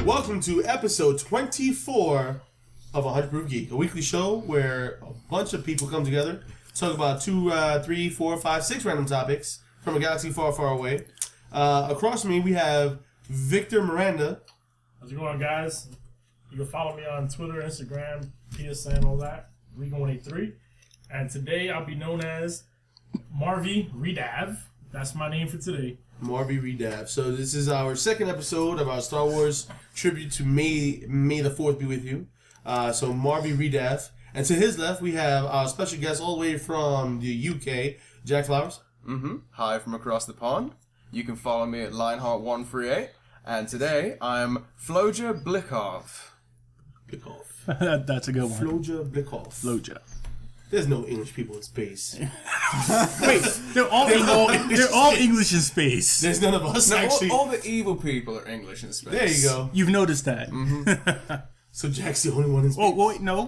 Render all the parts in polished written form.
Welcome to episode 24 of 100 Proof Geek, a weekly show where a bunch of people come together, talk about 2, 3, 4, 5, 6 random topics from a galaxy far, far away. Across from me, we have Victor Miranda. How's it going, guys? You can follow me on Twitter, Instagram, PSN, all that, Regan183. And today I'll be known as Marvy Redav. That's my name for today. Marvy Redav. So this is our second episode of our Star Wars tribute to May the 4th be with you. So Marvy Redav. And to his left, we have our special guest all the way from the UK, Jack Flowers. Hi from across the pond. You can follow me at Lionheart138. And today, I'm Floja Blickov. Blickov. That's a good one. Floja Blickov. Floja. There's no English people in space. Wait, they're all English in space. There's none of us, No, actually. all the evil people are English in space. There you go. You've noticed that. So Jack's the only one in space. Oh,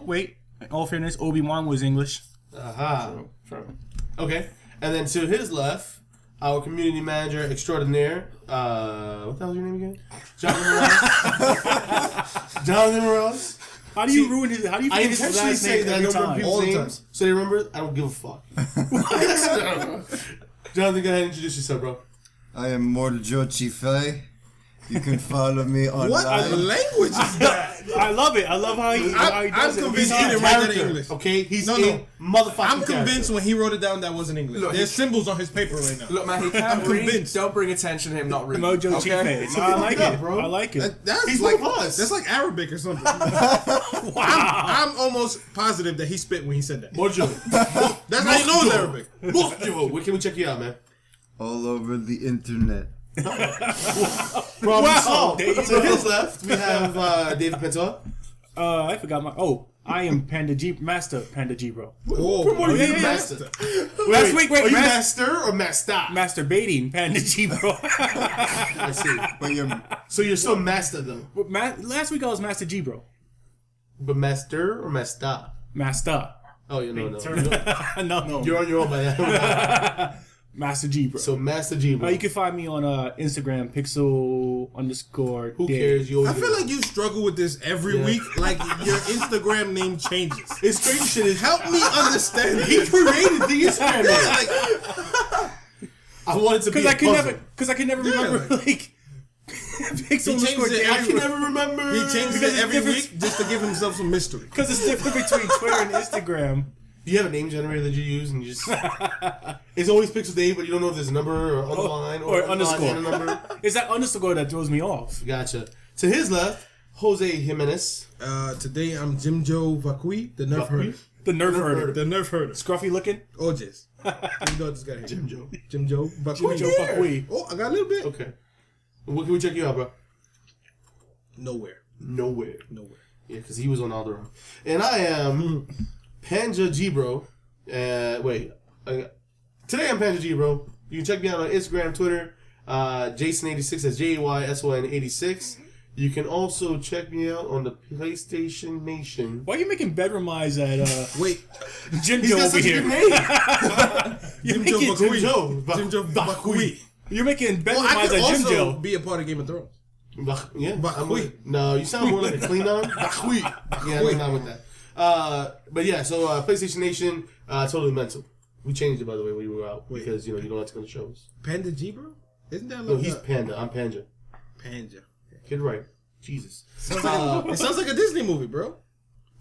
wait. In all fairness, Obi-Wan was English. Aha. True. Okay. And then to his left, our community manager extraordinaire, what the hell is your name again? Jonathan Morales. How do you ruin his? How do you I forget his intentionally last say name that I every don't remember time? people's names, so they remember. I don't give a fuck. Jonathan, go ahead and introduce yourself, bro. I am Mortal Joe Chifei. You can follow me online. What language is that? I love it. I love how he does I'm it. convinced He's he not didn't a write that character. in English. Okay, he's No. a motherfucking I'm convinced character. when he wrote it down that wasn't English. Look, There's symbols on his paper right now. Look, man, he can't I'm read. convinced. Don't bring attention to him not reading. Mojo okay? Chife. No, I like Yeah, it, bro. I like it. That's He's like one of us. That's like Arabic or something. Wow. I'm almost positive that he spit when he said that. Mojo. That's how you know it's Arabic. Mojo. Where can we check you out, man? All over the internet. Problem Wow. solved. There you To go. his left, we have David Pinto. I forgot my. Oh, I am Panda G Master Panda G bro. Oh, What are yeah, you, yeah. master? Wait, Are you Mas- master or master? masturbating Panda G bro. I see. But you're So you're still master, though. Last week I was Master G bro. But master or master? Master. Oh, you know, no. Turn No. You're on your own by that. Master G bro. So Master G, bro. You can find me on Instagram, pixel_. Who cares? You always I feel like you struggle with this every Yeah. week. Like your Instagram name changes. It's crazy shit. Is Help me understand. he created the Instagram. Yeah, name. like, I wanted to be Because a I could never remember like pixel He changed it I can never remember. he changes it every difference- week just to give himself some mystery. Because it's different between Twitter and Instagram. Do you have a name generator that you use and you just? It's always Pixel Dave, but you don't know if there's a number or underline or underline underscore. and a number. It's that underscore that throws me off. Gotcha. To his left, Jose Jimenez. Today I'm Jim Joe Vacui, the nerf herder. The nerf herder. The nerf herder. Scruffy looking. Oh, just. You know this guy here. Jim Joe. Jim Joe Vacui. Joe Buckwheat. Oh, I got a little bit. Okay. What can we check you out, bro? Nowhere. Nowhere. Yeah, because he was on Alderaan. And I am Panja G-Bro. Today I'm Panja G-Bro. You can check me out on Instagram, Twitter, Jason86, that's JAYSON86. You can also check me out on the PlayStation Nation. Why are you making bedroom eyes at Wait. Jim He's Joe got over such a here? good name. You're Jim Joe making, Vacui. Joe. Jim Joe Vacui. you're making bedroom Well, I eyes could at Jim also Joe. be a part of Game of Thrones. Yeah, Vacui. No, you sound more like a Klingon. Vacui. Yeah, I'm not with that. But yeah, so PlayStation Nation, totally mental. We changed it, by the way, when you were out because you don't like to go to shows. Panda G, bro? Isn't that like No, he's Panda. I'm Panja. Panja? Get it right. Jesus. It sounds like a Disney movie, bro.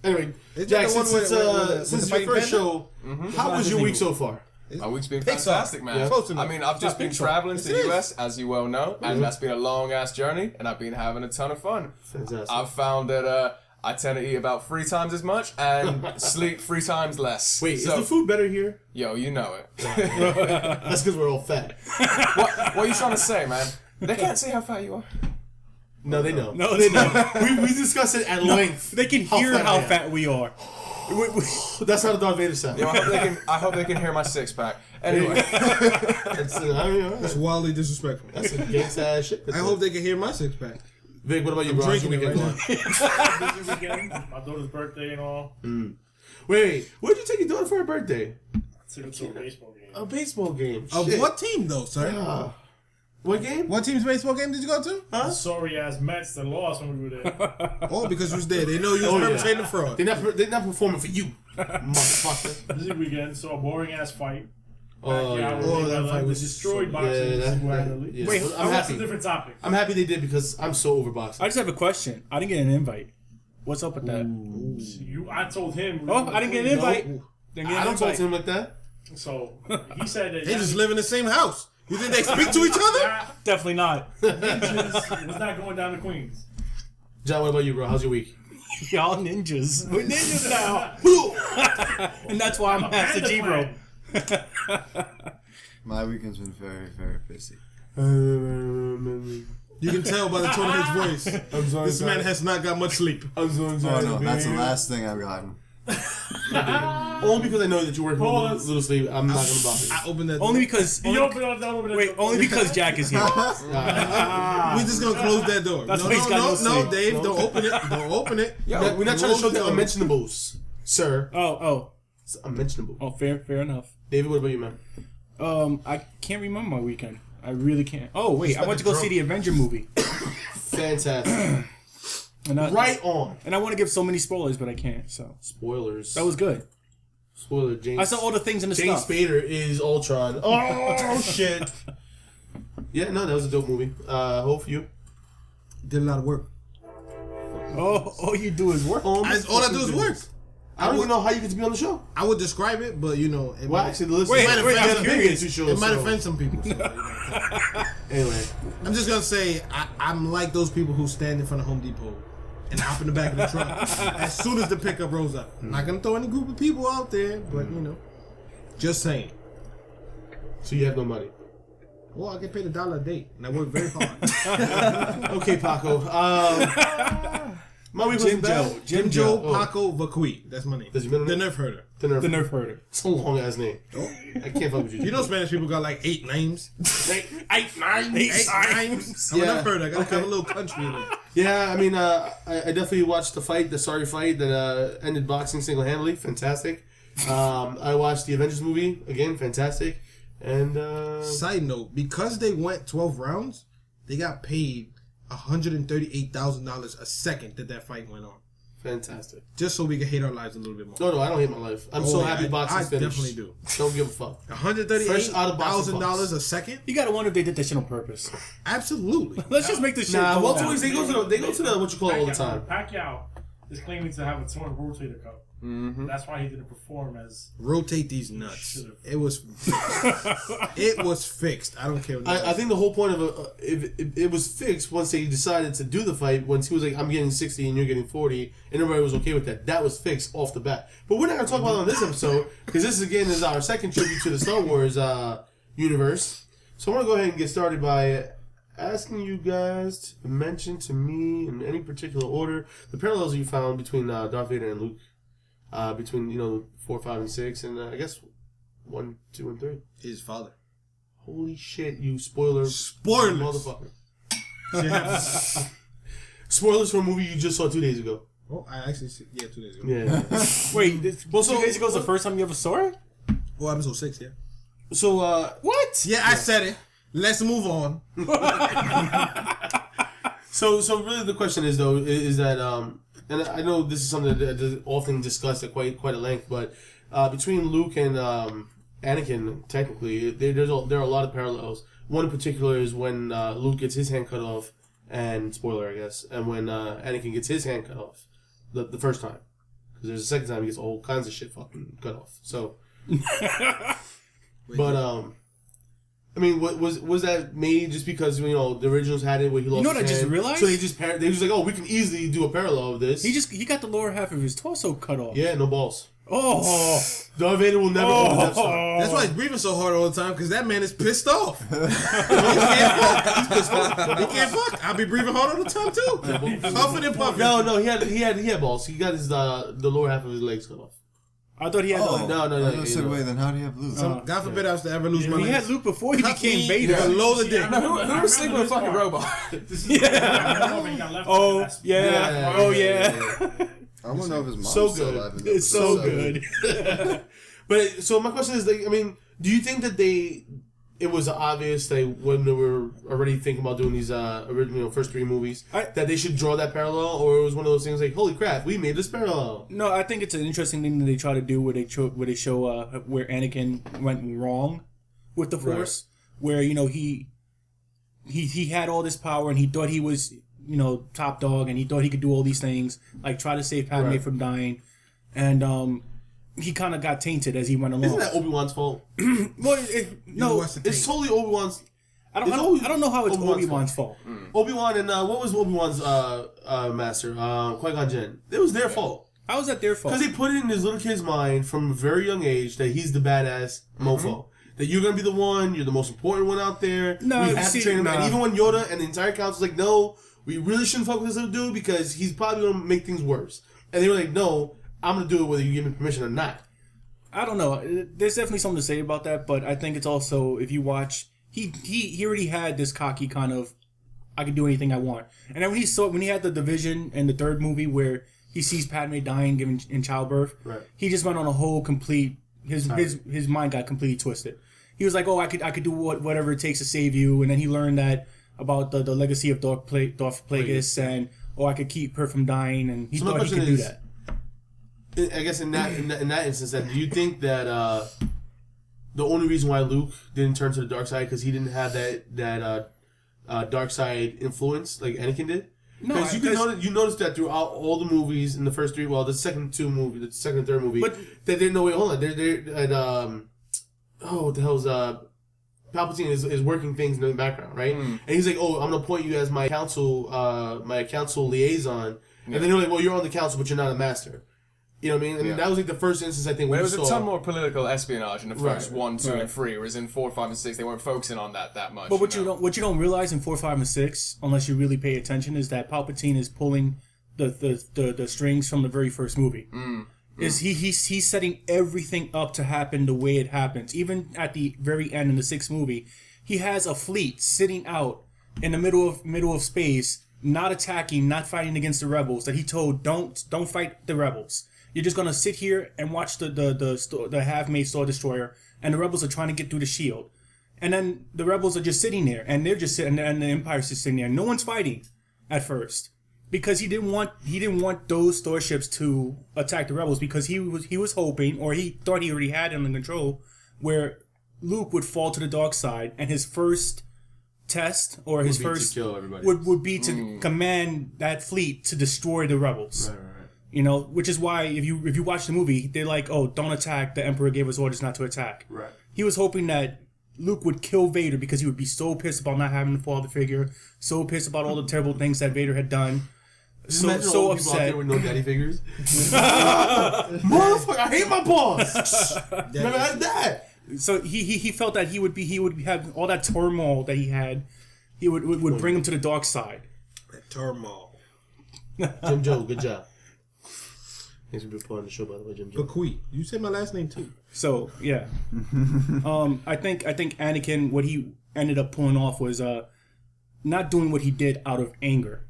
Anyway, Isn't Jack, that the one since with since the your first fighting show, how was your week so far? My week's been Pixar. fantastic, man. Yeah. Close enough. I mean, I've just been traveling to the US, as you well know, and that's been a long-ass journey, and I've been having a ton of fun. Fantastic. I've found that I tend to eat about 3 times as much and sleep 3 times less. Wait, so, is the food better here? Yo, you know it. That's because we're all fat. What are you trying to say, man? They can't see how fat you are. No, they know. No, they know. we discussed it at length. They can How hear fat I how am. fat we are. That's how the Darth Vader sound. Yo, I hope they can hear my 6-pack. Anyway, That's, That's wildly disrespectful. that's some gangsta ass shit. I hope they can hear my 6-pack. Vic, what about you, I'm bro? How's your drinking it weekend right going? Busy weekend, my daughter's birthday and all. Wait, where'd you take your daughter for her birthday? Took her to a baseball game. A baseball game. Of Shit. what team, though, sir? Ah. What game? What team's baseball game did you go to? Huh? Sorry ass Mets that lost when we were there. Oh, because you was there. They know you was perpetrating the fraud. They're not performing for you, motherfucker. This weekend, saw a boring ass fight. Oh, yeah. That fight was destroyed boxing single-handedly. Yeah. Wait, I'm That's a happy. different topic. I'm happy they did because I'm so over boxing. I just have a question. I didn't get an invite. What's up with that? I told him. Oh, I didn't get an invite. No. Didn't get I an don't talk invite. to him like that. So he said that They just live in the same house. You think they speak to each other? that Definitely not. ninjas was not going down to Queens. John, what about you, bro? How's your week? Y'all ninjas. We're ninjas now. And that's why I'm Master Panda G, bro. plan. My weekend's been very, very busy. You can tell by the tone of his voice. I'm sorry. This man has not got much sleep. I'm so Oh sorry. no, that's the last thing I've gotten. Only because I know that you're working with Pause. little sleep. I'm not gonna bother you. I opened that. Only because. He opened up the door. Wait, only because Jack is here. We just gonna close that door. That's no, why he's got no no, sleep. Dave, don't open it. Don't open it. Yeah, we're not trying to show the Close unmentionables, sir. Oh, It's unmentionable. fair enough. David, what about you, man? I can't remember my weekend. I really can't. Oh wait, I went to go drunk. see the Avenger movie. Fantastic. And Right on. And I want to give so many spoilers, but I can't. So Spoilers. that was good. Spoiler. James. I saw all the things in the James stuff. Spader is Ultron. Oh shit. Yeah, no, that was a dope movie. Hope for you. Did a lot of work. Oh, all you do is work. All I do is work. I don't even know how you get to be on the show. I would describe it, but you know, it Well, might, actually, the listeners Wait, might have wait, offended I'm the curious. two shows, it might so- offend some people. So, Anyway, I'm just gonna say I'm like those people who stand in front of Home Depot and hop in the back of the truck as soon as the pickup rolls up. I'm not gonna throw any group of people out there, but you know, just saying. so you have no money. Well, I get paid $1 a day, and I work very hard. Okay, Paco. My week wasn't bad. Jim Joe Oh. Paco Vacui. That's my name. Does your middle The name? Nerf Herder. The Nerf. The Nerf herder. It's a long ass name. Oh. I can't fuck with you. You know Spanish people got like 8 names. 8, 9, 8 names. I'm a Nerf Herder. I gotta have a little country in it. Yeah, I mean, I definitely watched the sorry fight that ended boxing single-handedly. Fantastic. I watched the Avengers movie again. Fantastic. And Side note, because they went 12 rounds, they got paid $138,000 a second that fight went on. fantastic. Just so we can hate our lives a little bit more. No, I don't hate my life. I'm so happy boxing's I finished. definitely do. Don't give a fuck. Fresh out of boxing $138,000 a second? You gotta wonder if they did that shit on purpose. Absolutely. Let's just make this shit. Nah, go welterweights down. they go to the what you call it all the time. Pacquiao is claiming to have a torn rotator cuff. That's why he didn't perform as. Rotate these nuts. Should've. It was fixed. It was fixed. I don't care what I think the whole point of it was fixed once they decided to do the fight. Once he was like, "I'm getting 60 and you're getting 40," and everybody was okay with that. That was fixed off the bat. But we're not gonna talk about it on this episode because this again is our second tribute to the Star Wars universe. So I want to go ahead and get started by asking you guys to mention to me in any particular order the parallels you found between Darth Vader and Luke, between 4, 5, and 6, and I guess 1, 2, and 3. his father. Holy shit, you spoilers, motherfucker! Spoilers for a movie you just saw 2 days ago. Oh, I actually see, 2 days ago. Yeah. Wait, this, Well, 2 days ago was the first time you ever saw it? Oh, episode 6, yeah. So What? Yeah, I said it. Let's move on. So really the question is though is that and I know this is something that is often discussed at quite a length, but between Luke and Anakin, technically there are a lot of parallels. One in particular is when Luke gets his hand cut off, and spoiler I guess, and when Anakin gets his hand cut off the first time, because there's a second time he gets all kinds of shit fucking cut off. So, but I mean, was that made just because the originals had it where he lost? You know what his I just hand? realized? So they just like, oh, we can easily do a parallel of this. He got the lower half of his torso cut off. Yeah, no balls. Oh. Darth Vader will never own the Death Star. That's why he's breathing so hard all the time, because that man is pissed off. He can't fuck. He's pissed off. He can't fuck. I'll be breathing hard all the time, too. Puffing and puffing. No, he had balls. He got his the lower half of his legs cut off. I thought he had Oh, No. I said, wait, then how do you have Luke? God forbid I was to ever lose my He legs. had Luke before he Cut became me Vader. below the dick. Who was sleeping with a fucking robot? Oh, yeah. Oh, yeah. I want to know if his mom's So still good. alive. in It's so episode 7. good. But so my question is, like, I mean, do you think that it was obvious that when they were already thinking about doing these original first 3 movies that they should draw that parallel, or it was one of those things like, holy crap, we made this parallel? No, I think it's an interesting thing that they try to do where they show where Anakin went wrong with the Force, where he had all this power and he thought he was top dog and he thought he could do all these things, like try to save Padme from dying, and he kind of got tainted as he went along. Isn't that Obi-Wan's fault? Well, no, it's totally Obi-Wan's. I don't know how it's Obi-Wan's fault. Obi-Wan and what was Obi-Wan's master? Qui-Gon Jinn. It was their fault. How was that their fault? Because they put it in this little kid's mind from a very young age that he's the badass mofo. That you're gonna be the one, you're the most important one out there. No, we have to train him. And even when Yoda and the entire council's like, no, we really shouldn't fuck with this little dude because he's probably gonna make things worse. And they were like, no, I'm gonna do it whether you give me permission or not. I don't know. There's definitely something to say about that, but I think it's also, if you watch, he already had this cocky kind of, I can do anything I want. And then when he had the division in the 3rd movie where he sees Padme dying in childbirth, he just went on a whole complete, his mind got completely twisted. He was like, oh, I could do whatever it takes to save you, and then he learned that about the legacy of Darth Plagueis, and I could keep her from dying, and he thought he could do that. I guess in that instance, then, do you think that the only reason why Luke didn't turn to the dark side because he didn't have that dark side influence like Anakin did? No, because you notice that throughout all the movies in the first 3, the second 2 movies, the second and 3rd movie, that they're no way. Hold on, they're at what the hell's Palpatine is working things in the background, right? And he's like, oh, I'm gonna appoint you as my council liaison, and then they're like, well, you're on the council, but you're not a master. You know what I mean? And that was like the first instance, I think, there was a ton more political espionage in the first 1, 2, Right. and 3, whereas in 4, 5, and 6 they weren't focusing on that much. But what you don't realize in 4, 5, and 6, unless you really pay attention, is that Palpatine is pulling the strings from the very first movie. Is he's setting everything up to happen the way it happens. Even at the very end in the 6th movie, he has a fleet sitting out in the middle of space, not attacking, not fighting against the rebels. That he told, don't fight the rebels. You're just gonna sit here and watch the half-made Star Destroyer, and the rebels are trying to get through the shield, and then the rebels are just sitting there, and they're just sitting there, and the Empire's just sitting there. No one's fighting at first because he didn't want those starships to attack the rebels because he was hoping, or he thought he already had it under control, where Luke would fall to the dark side, and his first test or his first would be to command that fleet to destroy the rebels. Right. Which is why if you watch the movie, they're like, oh, don't attack. The Emperor gave us orders not to attack. Right. He was hoping that Luke would kill Vader because he would be so pissed about not having the father figure, so pissed about all the terrible things that Vader had done. So upset. People out there with no daddy figures. Motherfucker, I hate my boss. Never had that. So he felt that he would have all that turmoil that he had. He would bring him to the dark side. That turmoil. Jim Joe, good job. Thanks for being part of the show, by the way, Jim Joe. Bequeath. You said my last name too. So yeah, I think Anakin, what he ended up pulling off was not doing what he did out of anger.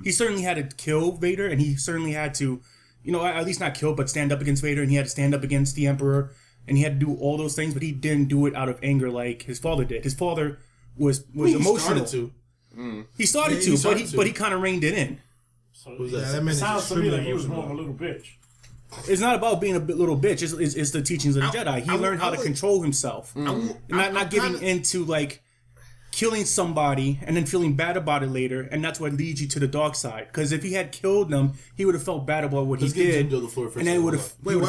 He certainly had to kill Vader, and he certainly had to, at least not kill, but stand up against Vader, and he had to stand up against the Emperor, and he had to do all those things, but he didn't do it out of anger like his father did. His father was emotional. He started to, but he kind of reined it in. So that sounds to me like he was more of a little bitch. It's not about being a little bitch. It's the teachings of the Jedi. He learned how to control himself, not giving into like killing somebody and then feeling bad about it later, and that's what leads you to the dark side. Because if he had killed them, he would have felt bad about what he did, and then would have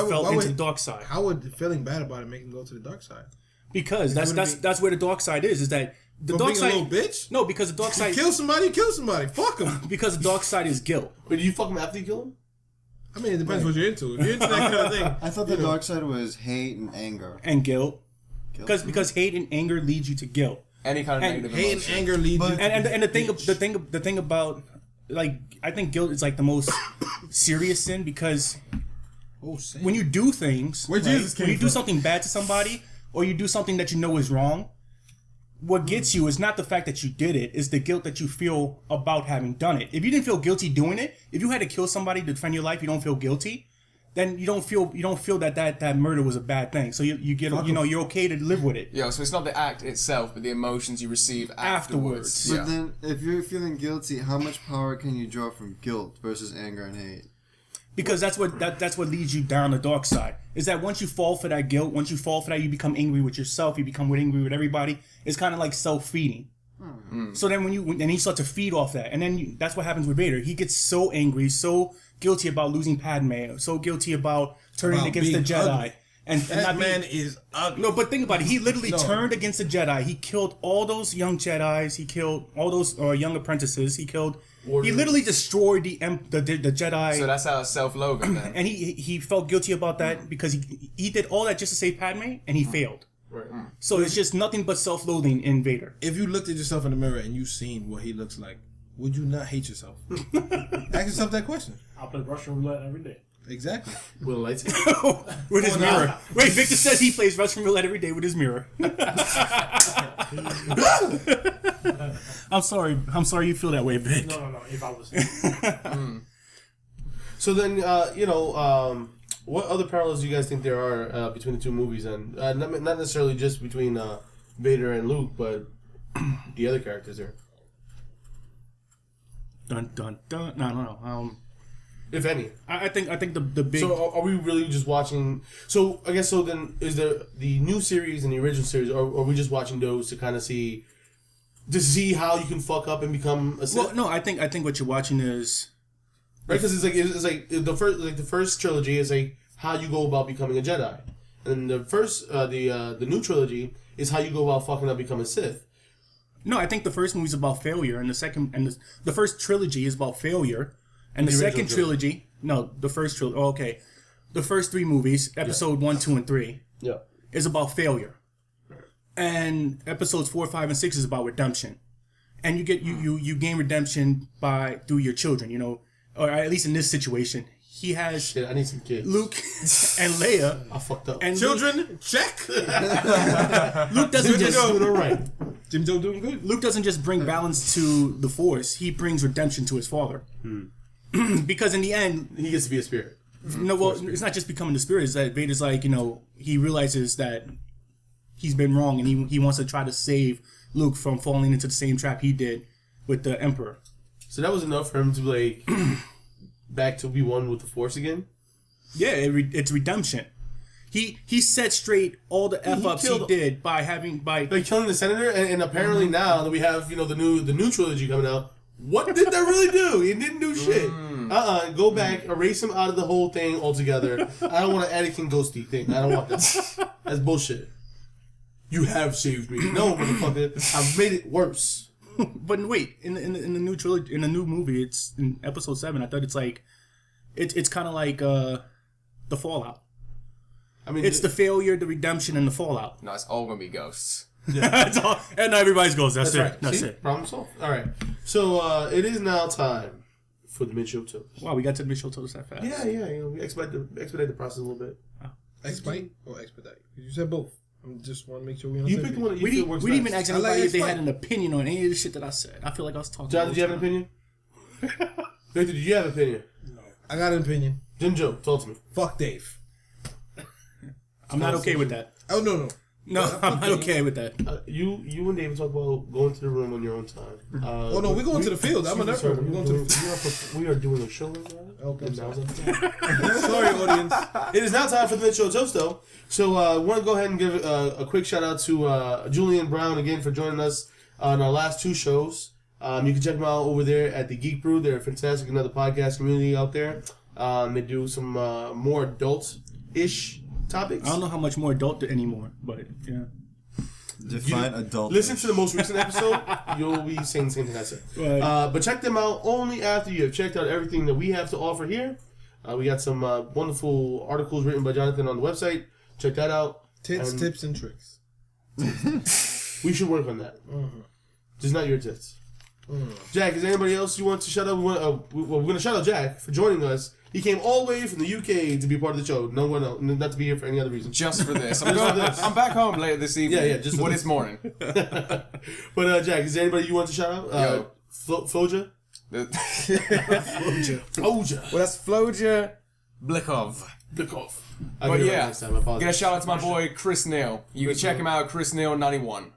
fell into the dark side. How would feeling bad about it make him go to the dark side? Because that's where the dark side is. Is that the dark side? A little bitch? No, because the dark side. Kill somebody. Fuck him. Because the dark side is guilt. But do you fuck him after you kill him? I mean, it depends what you're into. If you're into that kind of thing. I thought the dark side was hate and anger. And guilt. Because hate and anger leads you to guilt. Any kind of negative hate emotion. and anger leads you. And the thing about, like, I think guilt is like the most serious sin, because when you do things, when you do something bad to somebody, or you do something that you know is wrong, what gets you is not the fact that you did it, is the guilt that you feel about having done it. If you didn't feel guilty doing it, if you had to kill somebody to defend your life, you don't feel guilty, then you don't feel that murder was a bad thing. So you get you're okay to live with it. Yeah, so it's not the act itself, but the emotions you receive afterwards. But Yeah. then, if you're feeling guilty, how much power can you draw from guilt versus anger and hate? Because that's what leads you down the dark side. Is that once you fall for that guilt, once you fall for that, you become angry with yourself. You become angry with everybody. It's kind of like self-feeding. So then when you start to feed off that, and then that's what happens with Vader. He gets so angry, so guilty about losing Padme, so guilty about turning About against the being Jedi. ugly. And That not man being, is ugly. no, but think about it. He literally No. turned against the Jedi. He killed all those young Jedis. He killed all those young apprentices. He killed. He literally destroyed the Jedi. So that's our self-loathing then. And he felt guilty about that because he did all that just to save Padme, and he failed. Right. So it's just nothing but self-loathing in Vader. If you looked at yourself in the mirror and you seen what he looks like, would you not hate yourself? Ask yourself that question. I play Russian roulette every day. Exactly. With a lightsaber. With his mirror. Wait, Victor says he plays Russian roulette every day with his mirror. I'm sorry you feel that way, Vic. No. If I was, So then, what other parallels do you guys think there are between the two movies? And not necessarily just between Vader and Luke, but the other characters there, Dun dun dun. No. if any. I think the big. So are we really just watching? So I guess so. Then is there the new series and the original series? Or are we just watching those to kind of see how you can fuck up and become a Sith? well, no, I think what you're watching is. Right, because it's like the first trilogy is like how you go about becoming a Jedi, and the new trilogy is how you go about fucking up becoming a Sith. No, I think the first movie's about failure, and the first trilogy is about failure, and the second trilogy. No, the first trilogy. Oh, okay, the first three movies, episode 1, 2, and 3, Yeah. is about failure, and episodes 4, 5, and 6 is about redemption, and you get you gain redemption through your children, or at least in this situation, he has Shit, I need some kids. Luke and Leia. I fucked up. And Children, check. Luke doesn't just doing all right. Jim Joe doing good. Luke doesn't just bring balance to the Force; he brings redemption to his father. Because in the end, He gets to be a spirit. it's not just becoming the spirit. It's that Vader's like, he realizes that he's been wrong, and he wants to try to save Luke from falling into the same trap he did with the Emperor. So that was enough for him to like back to be one with the Force again. Yeah, it's redemption. He set straight all the f ups he killed- did by Like killing the senator, and apparently now that we have the new trilogy coming out, what did that really do? He didn't do shit. Go back, erase him out of the whole thing altogether. I don't want an Anakin ghosty thing. I don't want that. That's bullshit. You have saved me. No, motherfucker. I've made it worse. But wait, in the new trilogy, in the new movie, it's in episode 7. I thought it's like, it's kind of like the fallout. I mean, It's the failure, the redemption, and the fallout. No, it's all gonna be ghosts. That's all, and everybody goes, that's, right. it. That's See? it. Problem solved. All right. So it is now time for the mid-show toast. Wow, we got to the Mitchell toast that fast. Yeah. We expedite the process a little bit. Expedite or expedite? You said both. I just want to make sure we. You pick the one that you We feel didn't, works we didn't even best. ask I like anybody if they Explain. had an opinion on any of the shit that I said. I feel like I was talking. John, the did you have whole an opinion? Victor, did you have an opinion? I got an opinion. Jim Joe, talk to me. Fuck Dave. time. I'm not okay with that. Oh no. No, I'm not okay with that. You and David talk about going to the room on your own time. Oh no, we're going to the field. I'm a nerd. We're going to the field. We are doing a show right now. Okay, And sorry. now's the time. Sorry, audience. It is now time for the mid-show toast, though. So I want to go ahead and give a quick shout out to Julian Brown again for joining us on our last 2 shows. You can check them out over there at the Geek Brew. They're fantastic, another podcast community out there. They do some more adult-ish topics. I don't know how much more adult anymore, but yeah. Define adult. Listen to the most recent episode. You'll be saying the same thing I said. Right. But check them out only after you have checked out everything that we have to offer here. We got some wonderful articles written by Jonathan on the website. Check that out. Tits, And tips, and tricks. We should work on that. Just not your tits. Jack, is there anybody else you want to shout out? We're going to shout out Jack for joining us. He came all the way from the UK to be part of the show. No one else, not to be here for any other reason. Just for this. I'm back home later this evening. Yeah, just for Well, this. this morning. But Jack, is there anybody you want to shout out? Floja? Well, Floja. that's Floja Blikov. Blickoff. But yeah, next time. I apologize. get a shout out to my boy Chris Neal. You can check him out, Chris Neal 91.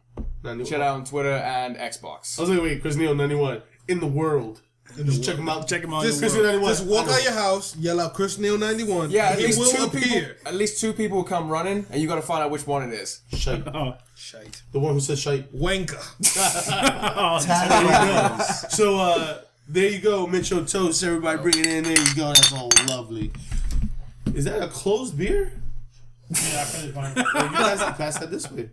Check out on Twitter and Xbox. I was like, wait, Chris Neal 91 in the world. Just check him out. Check him out. Just, Chris Neal 91. just walk out your house, yell out Chris Neal 91. Yeah, at he least will two appear. people. At least two people will come running, and you got to find out which one it is. Shite. Shite. The one who says shite. Wanker. So, there you go. Mitchell Toast. Everybody bring it in. There you go. That's all lovely. Is that a closed beer? Yeah, I finished mine. You guys can pass that this way.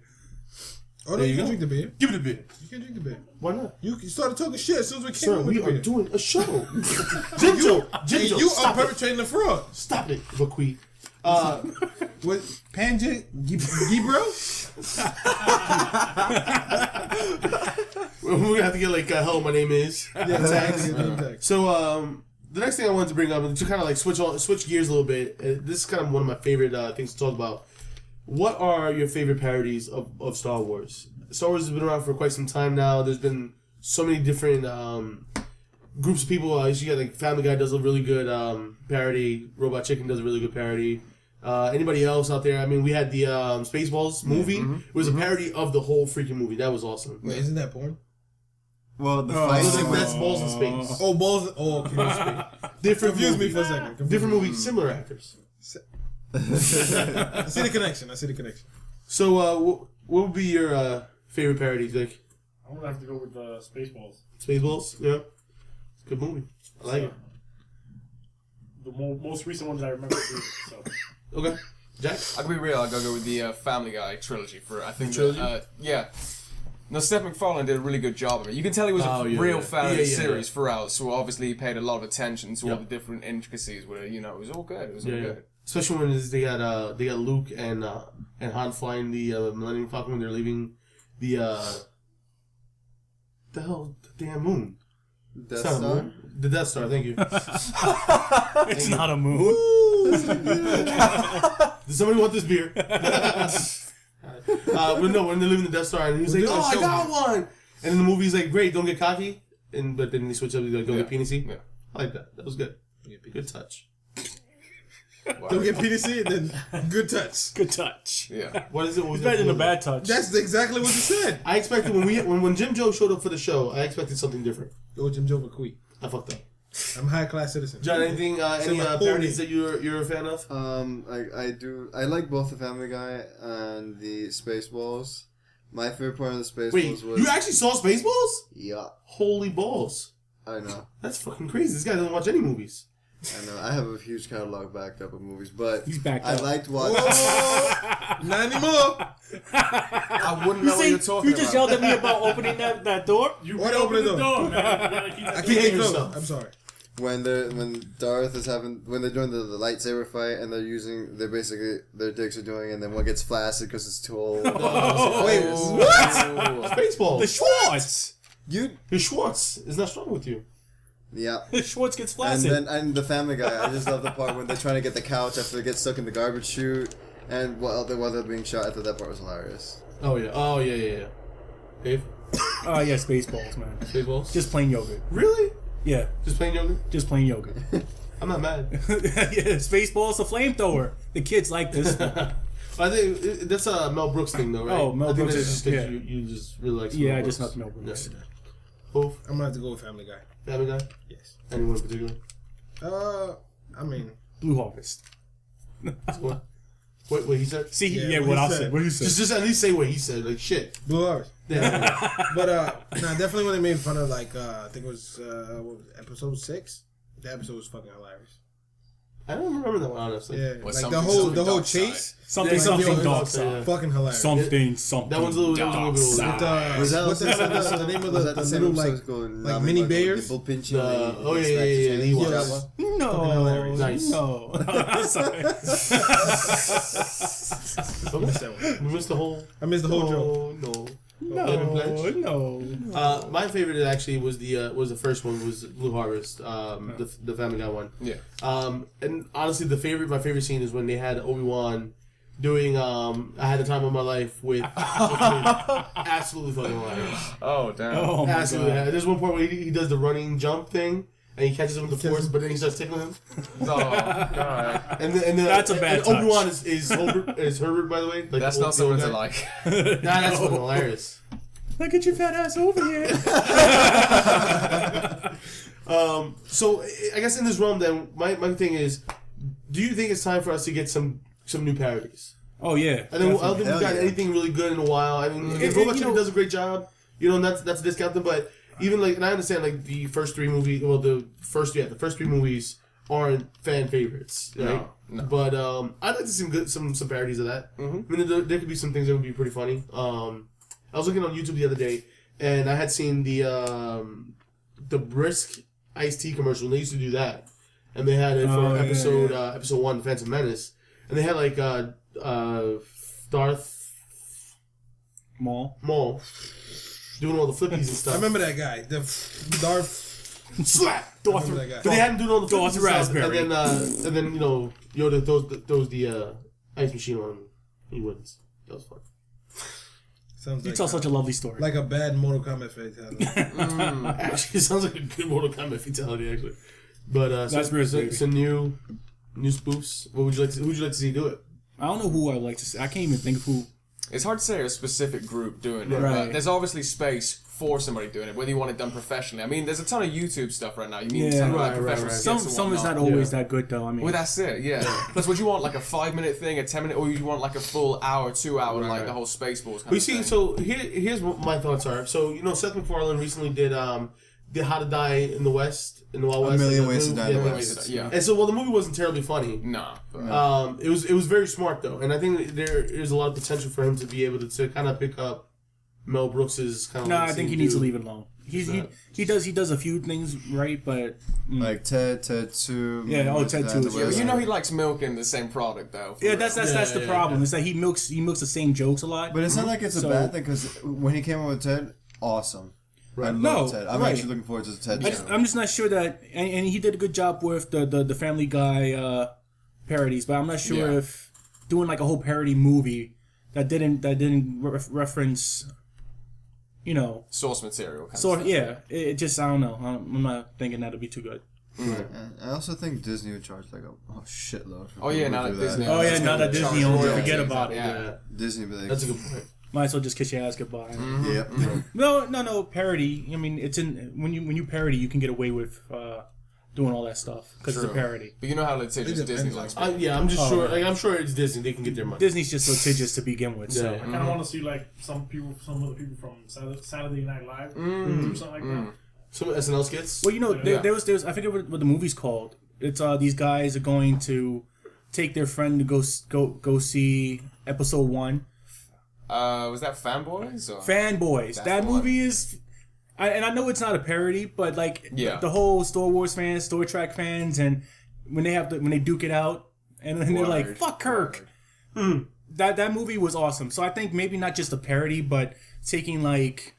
Oh, no, There you you can go. drink the beer. Give it a beer. You can drink the beer. Why not? You started talking shit as soon as we came Sir, in with we the are beer. doing a show. Jimjo. And Jimjo. you are Stop it. perpetrating the fraud. Stop it, Vakui. What? Panja? Gibro? We're gonna have to get like, hello, my name is. Yeah, tags. So, the next thing I wanted to bring up, and to kind of like switch gears a little bit, this is kind of one of my favorite things to talk about. What are your favorite parodies of Star Wars? Star Wars has been around for quite some time now. There's been so many different groups of people. You got like Family Guy does a really good parody. Robot Chicken does a really good parody. Anybody else out there? I mean, we had the Spaceballs movie. It was a parody of the whole freaking movie. That was awesome. Wait, isn't that porn? Well, the It fight was like scene- that's Balls in Space. Oh, balls. Oh, okay. Different Confuse me movie. for a second. Confuse Different me. movie, similar actors. I see the connection. So, what would be your favorite parody, Vic? I'm gonna have to go with Spaceballs. Spaceballs? Yeah. It's a good movie. I like it. The most recent one that I remember. So. Okay. Jack? I can be real. I gotta go with the Family Guy trilogy for. I think. Trilogy? Yeah. No, Seth MacFarlane did a really good job of it. You can tell he was a real fan of the series throughout, so obviously he paid a lot of attention to all the different intricacies with it. You know, it was all good. It was all good. Especially when they got Luke and Han flying the Millennium Falcon when they're leaving the the damn moon. Death It's not a Star? moon. The Death Star. Thank you. It's not a moon. Does somebody want this beer? But no, when they're leaving the Death Star, and he's like, "Oh, I got one!" And in the movie, he's like, "Great, don't get cocky." But then they switch up, he's like, "Don't get PNC." Yeah. I like that. That was good. Good touch. Don't get PDC, then good touch. Good touch. Yeah. What is it? It's better than a bad touch. That's exactly what you said. I expected when Jim Joe showed up for the show, I expected something different. Yo, Jim Joe McQueen. I fucked up. I'm a high class citizen. John, anything, any parodies that you're a fan of? I like both the Family Guy and the Spaceballs. My favorite part of the Spaceballs Wait, was you actually saw Spaceballs? yeah, Holy balls! I know. That's fucking crazy. This guy doesn't watch any movies. I know. I have a huge catalog backed up of movies, but He's backed I up. liked watching. Not anymore. I wouldn't know what you're talking You just about. yelled at me about opening that door? You What open open the the door, man. You gotta keep I that can't door. get yourself. close. I'm sorry. when Darth is when they're doing the lightsaber fight and they're basically their dicks are doing, and then one gets flaccid because it's too old. Wait, Oh. what? Spaceballs. The Schwartz! You Your Schwartz is not strong with you. yeah. The Schwartz gets And flaccid. then the Family Guy. I just love the part when they're trying to get the couch after they get stuck in the garbage chute, and while they're being shot. I thought that part was hilarious. Oh yeah. Dave, Oh, yeah, Spaceballs, man. Spaceballs. Just plain yogurt. Really? Yeah, Just plain yogurt? just plain yogurt. I'm not mad. Yeah, Spaceballs, a flamethrower. The kids like this. I think that's a Mel Brooks thing, though, right? Oh, Mel I think Brooks that's is- just 'cause yeah. you just really like. Yeah, Mel I just Brooks. love Mel Brooks. Yeah. Both. I'm gonna have to go with Family Guy. Family Guy. Yes. Anyone in particular? I mean, Blue Harvest. What? What he said? See, Yeah, yeah, what what he I said. said. What he said. Just at least say what he said. Like shit. Blue Harvest. Yeah. But nah, definitely when they made fun of like I think it was what was it, episode 6. The episode was fucking hilarious. I don't remember that one honestly. Yeah, Well, like something- the whole something dark chase. Something, Yeah, something yeah, dark yeah. side. Fucking hilarious. Something That one's a little dark bit older. side. Was that What's the name of was the that the same little episode like called like Nami mini Muggle, bears? the bull pinching? Oh yeah. The Ewoks. Yes. Fucking No, hilarious. Nice. no. Sorry. missed that one. We missed the whole. I missed the whole joke. No. No. My favorite actually was the first one was Blue Harvest, the Family Guy one. Yeah. And honestly, my favorite scene is when they had Obi-Wan doing I Had the Time of My Life with absolutely fucking hilarious. Oh damn. Oh my Absolutely, god. there's one part where he does the running jump thing, and he catches him with the Force, but then he starts tickling him. Oh, God. And then That's a bad touch. Obi-Wan is Herbert, by the way. Like That's not something to like. Nah, that's fucking hilarious. Now get your fat ass over here. So I guess in this realm, then my thing is, do you think it's time for us to get some new parodies? Oh yeah. I don't think we've got anything really good in a while. I mean, Robot Chicken does a great job. That's discounted, but even like, and I understand like the first three movies. Well, the first three movies aren't fan favorites, right? No. But I'd like to see some parodies of that. Mm-hmm. I mean, there could be some things that would be pretty funny. I was looking on YouTube the other day, and I had seen the Brisk iced tea commercial. And they used to do that, and they had it for episode 1, Phantom Menace, and they had like Darth Maul doing all the flippies and stuff. I remember that guy, the Darth. Slap. Darth. Remember that guy. But they had him doing all the flippies Raspberry. and then Yoda throws the ice machine on him. He wins. That was fun. Sounds You like tell such a lovely story. like a bad Mortal Kombat fatality. Actually, it sounds like a good Mortal Kombat fatality. Actually, but some new spoofs. Who would you like to see do it? I don't know who I'd like to see. I can't even think of who. It's hard to say a specific group doing it, Right. but there's obviously space for somebody doing it, whether you want it done professionally. I mean, there's a ton of YouTube stuff right now. You mean Yeah. like Right, professional right. skits and Some is whatnot. not always that good though. I mean, Well, that's it, yeah. Plus, would you want like a 5-minute thing, a 10-minute, or you want like a full hour, 2 hour, Right, like right. the whole Spaceballs kind We of see. thing? So here's what my thoughts are. So Seth MacFarlane recently did How to Die in the West, in the Wild West. Million Ways to Die in the West. Yeah. And so, the movie wasn't terribly funny. No. But, It was very smart though, and I think there is a lot of potential for him to be able to kind of pick up Mel Brooks's kind of. no, I think he needs to leave it alone. He does a few things right, but Like Ted 2. Yeah, Ted 2 is- yeah, but you know he likes milking the same product though. for yeah, real. that's the yeah, problem. yeah. Is that he milks the same jokes a lot. But it's not like it's So- a bad thing because when he came out with Ted, awesome. Right. I love No, Ted. I'm right. actually looking forward to the Ted show. I'm just not sure that, and he did a good job with the Family Guy parodies, but I'm not sure Yeah. if doing like a whole parody movie that didn't reference, source material. Kind so of stuff. yeah, it just I don't know. I'm not thinking that'll be too good. And I also think Disney would charge like a shitload. Oh yeah, now that Disney. Oh, yeah, now that Disney charge owns it, royalties, forget about it. Yeah. Disney be like, That's a good point. Might as well just kiss your ass goodbye. yep. No parody. I mean, it's in when you parody, you can get away with doing all that stuff because it's a True. parody. But you know how litigious It Disney depends likes. Yeah, I'm just sure. right. Like, I'm sure it's Disney. They can get their money. Disney's just litigious to begin with. So Yeah. I kind of want to see like some other people from Saturday Night Live do something like that. Some SNL skits. well, there was I forget what the movie's called. It's these guys are going to take their friend to go see episode 1. Was that Fanboys? Or? Fanboys. That's That the one. movie is. And I know it's not a parody, but like Yeah. the whole Star Wars fans, Star Trek fans, and when they duke it out, and then they're like, Word. "Fuck Kirk." That movie was awesome. So I think maybe not just a parody, but taking like,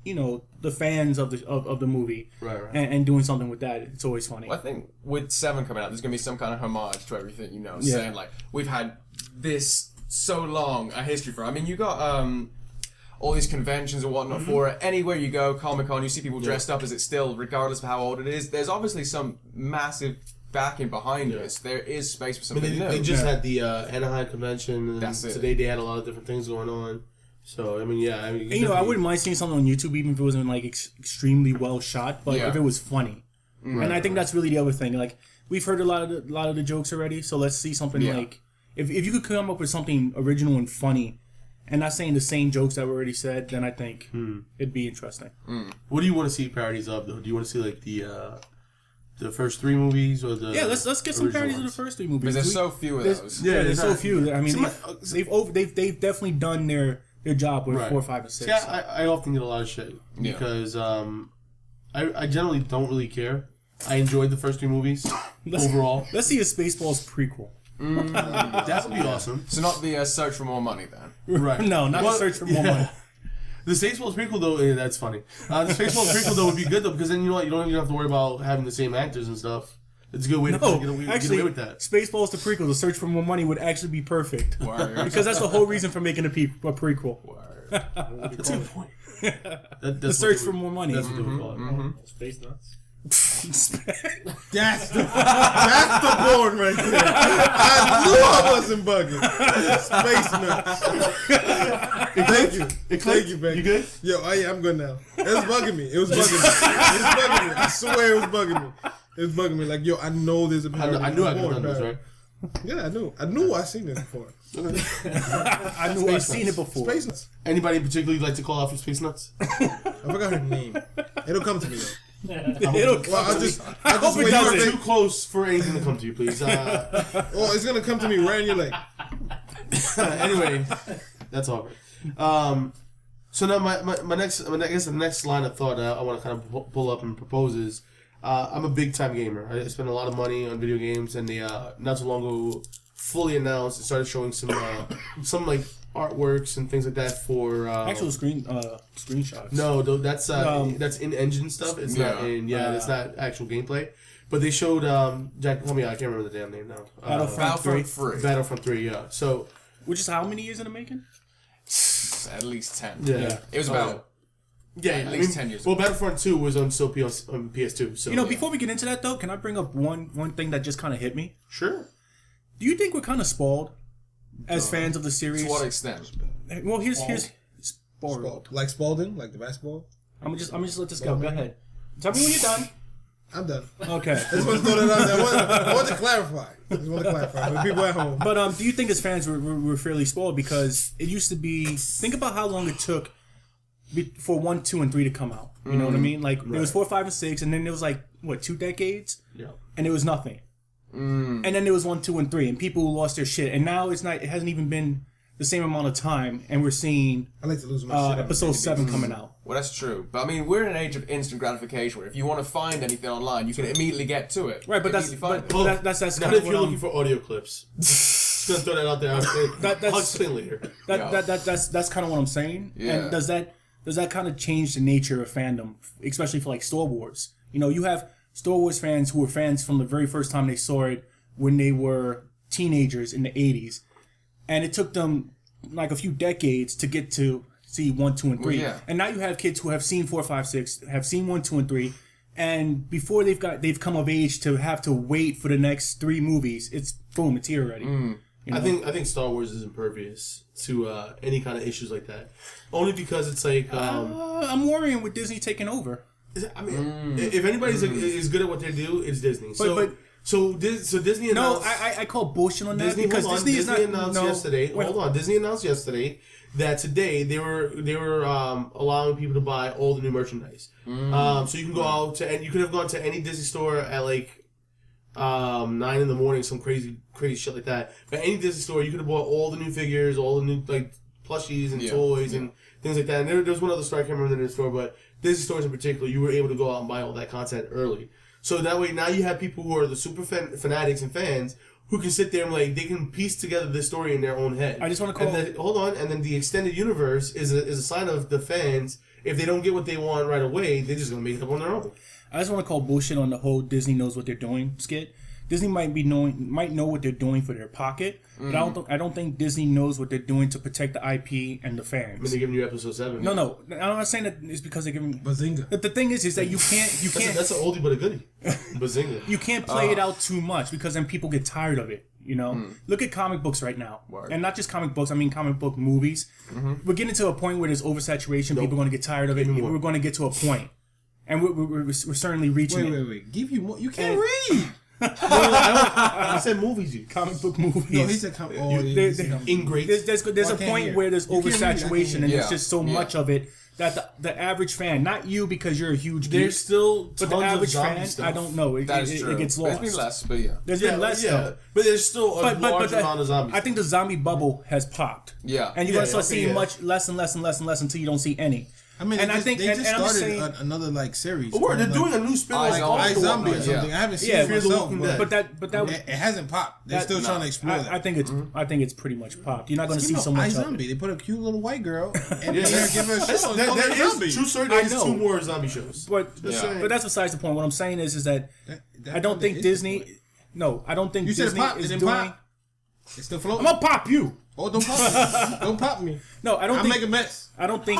the fans of the movie, Right. and doing something with that. It's always funny. Well, I think with 7 coming out, there's gonna be some kind of homage to everything. Yeah. Saying like we've had this so long a history for. I mean, you got all these conventions and whatnot for it. Anywhere you go, Comic-Con, you see people dressed up as it still, regardless of how old it is. There's obviously some massive backing behind this. There is space for I mean, something new. they just had the Anaheim convention, and That's it. today they had a lot of different things going on. So I mean, yeah, I mean, And, I wouldn't mind seeing something on YouTube, even if it wasn't like extremely well shot, but Yeah. if it was funny. And I think that's really the other thing. Like we've heard a lot of the jokes already, so let's see something Yeah. like if you could come up with something original and funny, and not saying the same jokes that were already said, then I think it'd be interesting. What do you want to see parodies of though? Do you want to see like the first 3 movies or the Yeah, let's get some original parodies of the ones? first 3 movies. Because there's We- so few of there's- those. Yeah, there's there's so not- few. I mean, Some- they've definitely done their job with Right. 4, 5, and 6. Yeah, I often get a lot of shit Yeah. because I generally don't really care. I enjoyed the first 3 movies Let's- overall. Let's see a Spaceballs prequel. That would be awesome. So not the Search for More Money then. Right. No, not Well, a search for more money. The Spaceballs prequel though, that's funny. The Spaceballs prequel though would be good though because then you know what, you don't even have to worry about having the same actors and stuff. It's a good way to No, get actually, away with that. Spaceballs the prequel, The Search for More Money would actually be perfect. Word. Because that's the whole reason for making a prequel. That's a good point. The Search for More Money. That's what they would call it. Space nuts. That's the porn right there. I knew I wasn't bugging. Space nuts. Thank you, baby. You good? Yo, I'm good now. It was bugging me. It was bugging me. I swear it was bugging me. It was bugging me. Like, yo, I know there's a parody. I knew I could have porn, done this, right? Yeah, I knew I seen this before. I knew I've seen it before. Space nuts. Anybody in particular you'd like to call out for Space Nuts? I forgot her name. It'll come to me though. I'll just hope it wait. doesn't. You're too close for anything to come to you, please. Oh, it's gonna come to me right in your leg. Anyway, that's all right. So now my next the next line of thought I want to kind of pull up and propose is I'm a big time gamer. I spend a lot of money on video games, and they not too long ago fully announced and started showing some like artworks and things like that for actual screenshots. No, that's in engine stuff. It's not in it's not actual gameplay. But they showed Jack. Tell me, I can't remember the damn name now. Battlefront 3. Battlefront 3. Yeah. So, which is how many years in the making? At least 10. Yeah. It was about at least 10 years Well, ago. Battlefront 2 was on PS2. So Before we get into that though, can I bring up one thing that just kind of hit me? Sure. Do you think we're kind of spoiled as fans of the series? To what extent? Well, here's spoiled. Like Spalding, like the basketball. I'm gonna just let this go. Go ahead. Tell me when you're done. I'm done. Okay. I just want to throw that out there. I want to clarify. For the people at home. But do you think as fans we're fairly spoiled because it used to be? Think about how long it took for 1, 2, and 3 to come out. You know what I mean? Like it was 4, 5, and 6, and then it was like 2 decades. Yeah. And it was nothing. And then there was 1, 2, and 3, and people lost their shit. And now it's not. It hasn't even been the same amount of time, and we're seeing I like to lose my shit. episode 7 coming out. Well, that's true. But I mean, we're in an age of instant gratification where if you want to find anything online, you can immediately get to it. Right, but that's Immediately find but it. that's Not kind of if you're looking for audio clips. Just gonna throw that out there. I'll explain later. That's kind of what I'm saying. Yeah. And does that kind of change the nature of fandom, especially for like Star Wars? You have Star Wars fans who were fans from the very first time they saw it when they were teenagers in the 80s, and it took them like a few decades to get to see 1, 2, and 3. Well, yeah. And now you have kids who have seen 4, 5, 6, have seen 1, 2, and 3, and before they've come of age to have to wait for the next 3 movies, it's here already. I think Star Wars is impervious to any kind of issues like that. Only because it's like I'm worrying with Disney taking over. I mean, if anybody's is good at what they do, it's Disney. So Disney announced. No, I call bullshit on that Disney, because Disney is not. announced yesterday. Wait, hold on, Disney announced yesterday that today they were allowing people to buy all the new merchandise. So you can go out to and you could have gone to any Disney store at like 9 in the morning, some crazy shit like that. But any Disney store, you could have bought all the new figures, all the new like plushies and toys and things like that. And there was one other store I can't remember the name of the store, but Disney stores in particular, you were able to go out and buy all that content early. So that way, now you have people who are the super fanatics and fans who can sit there and like they can piece together this story in their own head. I just want to call. And then the extended universe is a sign of the fans. If they don't get what they want right away, they're just gonna make it up on their own. I just want to call bullshit on the whole Disney knows what they're doing skit. Disney might know what they're doing for their pocket, but I don't think Disney knows what they're doing to protect the IP and the fans. I mean, they're giving you episode 7. No, I'm not saying that it's because they're giving. Bazinga. The thing is that you can't. That's an oldie but a goodie. Bazinga. You can't play it out too much because then people get tired of it. Look at comic books right now, and not just comic books. I mean comic book movies. We're getting to a point where there's oversaturation. People are going to get tired of it. We're going to get to a point, and we're certainly reaching it. Wait. Give you more. You can't read. I said movies. You Comic book movies. No, he said there's a point where there's oversaturation and there's just so much of it that the average fan, not you because you're a huge geek, there's still but the tons average of zombie fan, stuff. I don't know. It gets lost. There's been less, but yeah. There's been less, though. But there's still a large amount of zombies. I think the zombie bubble has popped. Yeah. And you're going to start seeing much less and less and less and less until you don't see any. I mean, and they just I'm started saying, another like series. Or they're doing a new spin-off like Zombie or something. I haven't seen it myself, but it hasn't popped. They're still trying to explore that. I think it's pretty much popped. You're not going to see so much of it. They put a cute little white girl and give her a show. That is true story. There's 2 more zombie shows. But that's besides the point. What I'm saying is that I don't think Disney. No, I don't think Disney is doing. It's still floating. I'm gonna pop you. Oh, don't pop me! Don't pop me! No, I don't. I'll make a mess. I don't think.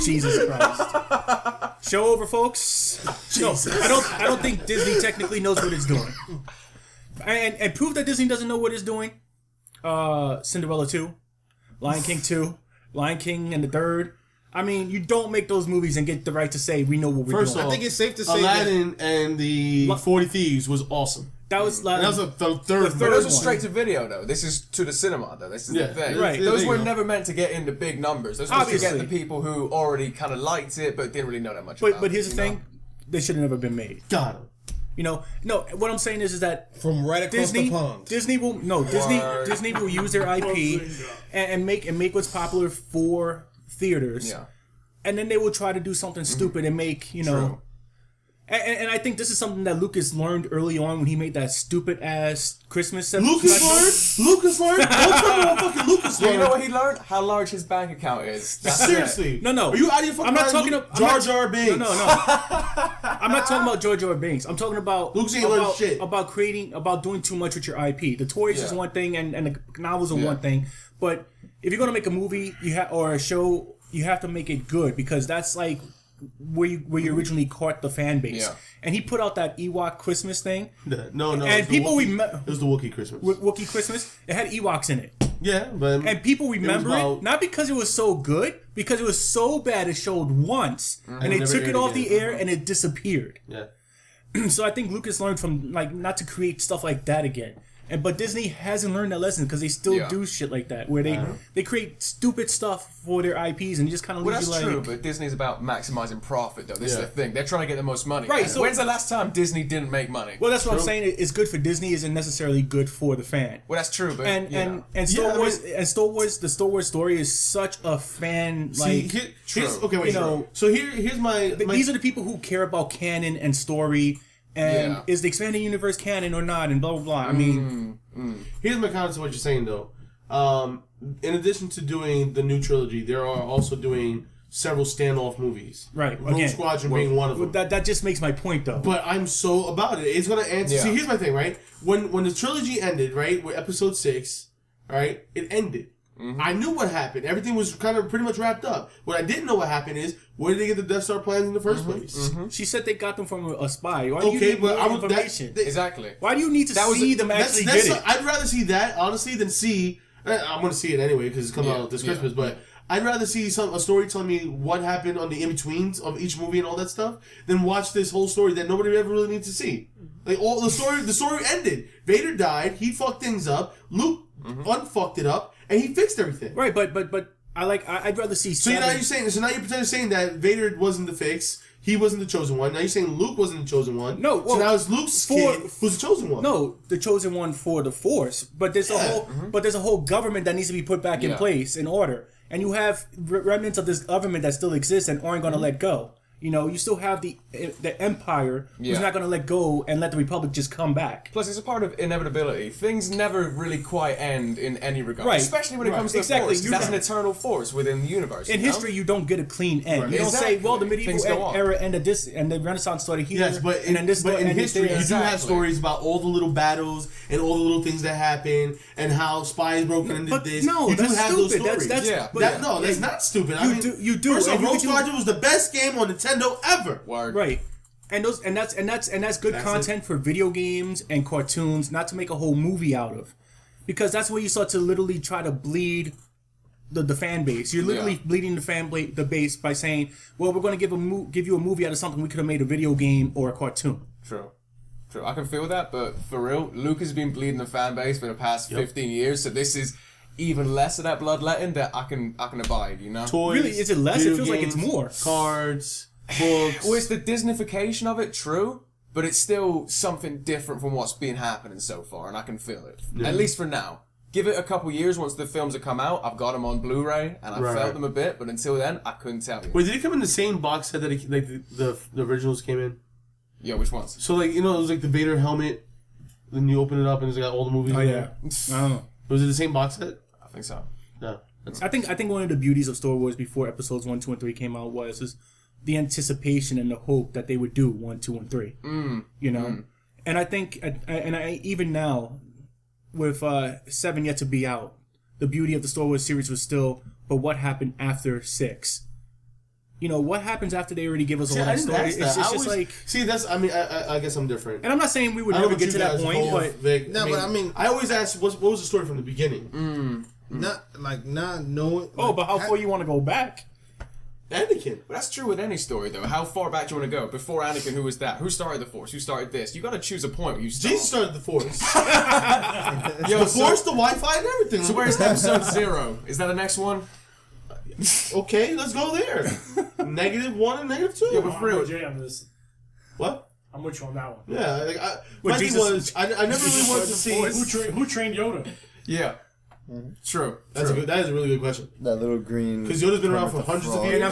Jesus Christ. Show over, folks. No, I don't think Disney technically knows what it's doing. And proof that Disney doesn't know what it's doing. Cinderella 2, Lion King 2, Lion King and the Third. I mean, you don't make those movies and get the right to say we know what we're First doing. off, I think it's safe to say Aladdin and the 40 Thieves was awesome. That was like And that was the third. third Those are one. straight to video though. This is to the cinema though. This is Yeah. the thing. Right. Those There were you go. never meant to get into big numbers. Those were to Obviously. get the people who already kind of liked it but didn't really know that much about it. But here's the you know? thing, they should have never been made. Got him. You know, no. What I'm saying is that from right across Disney, the pond. Disney will use their IP and make what's popular for theaters, Yeah. and then they will try to do something stupid and make True. And I think this is something that Lucas learned early on when he made that stupid ass Christmas special. Lucas learned. Don't tell me what fucking Lucas You know learned. what he learned? How large his bank account is. That's Seriously. No. Are you out of your fucking I'm not mind? talking Luke? about Jar Jar Binks. No. I'm not talking about Jar Jar Binks. I'm talking about Lucas ain't learned shit. about doing too much with your IP. The toys is Yeah. one thing, and the novels are Yeah. one thing. But if you're gonna make a movie, or a show, you have to make it good because that's like where you originally caught the fan base. Yeah. And he put out that Ewok Christmas thing, No. and it was the people Wookiee- It was the Wookiee Christmas. Wookiee Christmas. It had Ewoks in it. Yeah, but And people remember it, about- not because it was so good, because it was so bad it showed once, and they never took it aired off the again. air and it disappeared. yeah. So I think Lucas learned from not to create stuff like that again. But Disney hasn't learned that lesson because they still Yeah. do shit like that, where they create stupid stuff for their IPs and just kind of Well, leave that's you like. true, but Disney's about maximizing profit, though. This is Yeah. the thing. They're trying to get the most money. Right, so- When's the last time Disney didn't make money? Well, that's what I'm True. saying. It's good for Disney, isn't necessarily good for the fan. Well, that's true, but And you know. Star Yeah, I Wars mean- and Star Wars, the Star Wars story is such a fan like. Here's, okay, wait. You know, so here's my. These are the people who care about canon and story and Yeah. is the expanded universe canon or not and blah blah blah. I mean, Here's my comment to what you're saying, though. In addition to doing the new trilogy, there are also doing several standoff movies. Right, Rogue again. Squadron being one of them. that just makes my point though. But I'm so about it. It's gonna answer. Yeah. See, here's my thing, right? When the trilogy ended, right, with Episode 6, all right, it ended. I knew what happened. Everything was kind of pretty much wrapped up. What I didn't know what happened is where did they get the Death Star plans in the first place? She said they got them from a spy. Why do you Okay, need but more I would information? Exactly. Why do you need to That was see a- them actually that's get it? I'd rather see that honestly than see. I'm gonna see it anyway because it's coming out this Yeah. Christmas. But I'd rather see a story telling me what happened on the in betweens of each movie and all that stuff than watch this whole story that nobody ever really needs to see. Like all the story ended. Vader died. He fucked things up. Luke unfucked it up, and he fixed everything. Right, but I'd rather see. So now you're saying that Vader wasn't the fix. He wasn't the chosen one. Now you're saying Luke wasn't the chosen one. No, well, so now it's Luke's kid who's the chosen one. No, the chosen one for the Force, but there's a whole government that needs to be put back in Yeah. place in order, and you have remnants of this government that still exists and aren't going to let go. You know, you still have the Empire who's Yeah. not going to let go and let the Republic just come back. Plus, it's a part of inevitability. Things never really quite end in any regard. Right. Especially when it Right. comes to Exactly. the Force. 'Cause You that's don't- an eternal force within the universe. In you know? history, you don't get a clean end. Right. You don't say, well, the medieval Things go on. era ended this, and the Renaissance started here. Yes, but and then this in ended history, there. you do have Exactly. stories about all the little battles and all the little things that happen and how spies broke into But this. no, you do that's have those stupid. stories. That's Yeah. but- No, that's not stupid. You do. First off, And you Rogue could do- Squadron was the best game on Nintendo ever. Word. Right. And that's good That's content for video games and cartoons, not to make a whole movie out of, because that's where you start to literally try to bleed the fan base. You're literally Yeah. bleeding the base by saying, well, we're going to give you a movie out of something we could have made a video game or a cartoon. True. True. I can feel that, but for real, Luke has been bleeding the fan base for the past 15 years, so this is even less of that bloodletting that I can abide, you know? Toys, Really, is it less? It video feels like it's games, more. Cards, books. Well, it's the Disneyfication of it, true, but it's still something different from what's been happening so far, and I can feel it. At least for now. Give it a couple years once the films have come out. I've got them on Blu-ray, and I've Right. felt them a bit, but until then, I couldn't tell you. Wait, did it come in the same box set that the originals came in? Yeah, which ones? So like it was like the Vader helmet. Then you open it up and it's got all the movies. Oh in yeah, there. I don't know. Was it the same box set? I think so. No. That's I think one of the beauties of Star Wars before episodes 1, 2, and 3 came out was the anticipation and the hope that they would do 1, 2, and 3. You know, and I think, and I even now, with 7 yet to be out, the beauty of the Star Wars series was still, but what happened after 6? what happens after they already give us See, all I that didn't story? ask It's that. just like, see, that's. I mean, I guess I'm different. and I'm not saying we would I don't never know get what to you that guys point, hold but Vic. No, but I mean, I always ask, what was the story from the beginning? not knowing. but how far you want to go back? Anakin. But that's true with any story, though. How far back do you want to go? Before Anakin, who was that? Who started the Force? Who started this? You got to choose a point where you start. Jesus started the Force. Yo, The Force, the Wi-Fi, and everything. So where's episode 0? Is that the next one? Okay, let's go there. -1 and -2. Yeah, but for I'm real. with Jay on this. What? I'm with you on that one. Yeah, like, What, my thing Jesus- was, I never really wanted to see. Who trained Yoda? Yeah. True. That is a really good question. That little green. Because Yoda's been around for Kermit the hundreds of Frog. years. And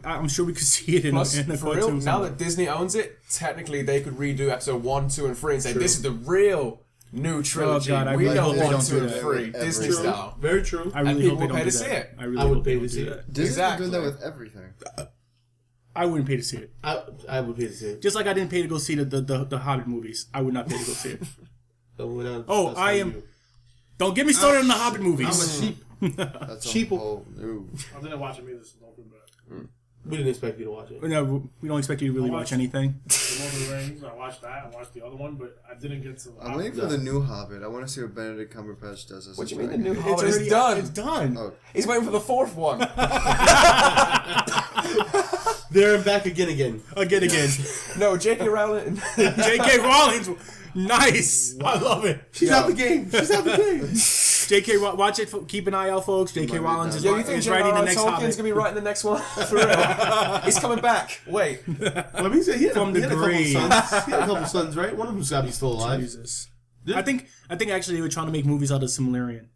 I'm sure we could see it in Plus, the for real, cartoons. now that Disney owns it, technically they could redo episode 1, 2, and 3 and say, this is the real new trilogy. God, I we really don't hope they want don't 2 do and that. 3, Ever. Disney True. style. Very true. I really people hope they will pay don't to do see that. it. I really I would hope they pay don't to do see that. it. Disney's Exactly. been doing that with everything. I wouldn't pay to see it. I would pay to see it. Just like I didn't pay to go see the Hobbit movies. I would not pay to go see it. Oh, I am- Don't get me started on the Hobbit movies. I'm a sheep. That's Sheeple. a whole new. I didn't watch it either, so don't feel bad. We didn't expect you to watch it. No, we don't expect you to really watch anything. The Lord of the Rings, I watched that. I watched the other one, but I didn't get to. I'm waiting for the new Hobbit. I want to see what Benedict Cumberbatch does as What do a you mean the dragon. new Hobbit is done? It's done. Oh, He's waiting for the 4th one. There and back again. Again. No, J.K. Rowling. J.K. Rowling's nice. I love it. She's out the game. She's out the game. J.K. Watch it. Keep an eye out, folks. J.K. Rowling is, Yo, you think is writing the J.R.R. next Tolkien's Hobbit. gonna be writing the next one? For real. He's coming back. Wait. Let me say, he had, From he the had a couple grave. sons. He had a couple sons, right? One of them's got to be still alive. Jesus. Yeah. I think actually they were trying to make movies out of Silmarillion.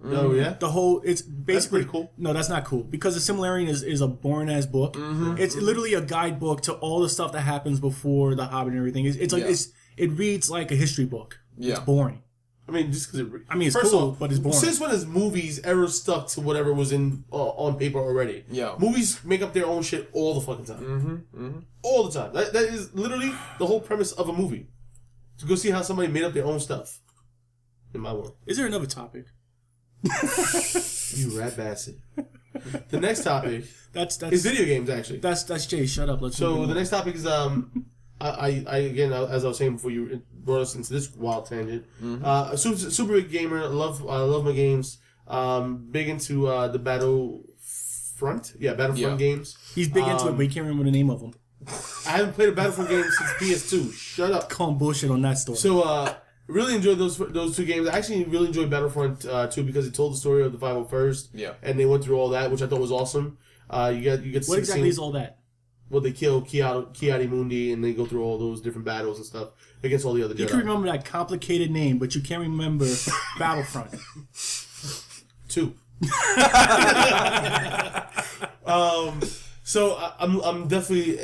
Oh yeah. The whole it's basically pretty cool. No, that's not cool because the Silmarillion is a boring ass book. It's literally a guidebook to all the stuff that happens before the Hobbit and everything. It's like Yeah. it reads like a history book. Yeah. It's boring. I mean, just because It's first cool, off, but it's boring. Since when has movies ever stuck to whatever was in on paper already? Yeah. Movies make up their own shit all the fucking time. All the time. That is literally the whole premise of a movie. To go see how somebody made up their own stuff. In my world. Is there another topic? You rat bastard. The next topic That's is video games, actually. that's Jay. Shut up. Let's So move the on. next topic is I again, as I was saying before you brought us into this wild tangent. Super big gamer. I love my games. Big into the Battlefront. Yeah, Battlefront games. He's big into it, but he can't remember the name of them. I haven't played a Battlefront game since PS2. Shut up. Calling bullshit on that story. So really enjoyed those two games. I actually really enjoyed Battlefront 2 because it told the story of the 501st. Yeah. And they went through all that, which I thought was awesome. You get what exactly is all that? Well, they kill Ki-Adi-Mundi, and they go through all those different battles and stuff against all the other Jedi. You can remember that complicated name, but you can't remember Battlefront. 2. So I'm definitely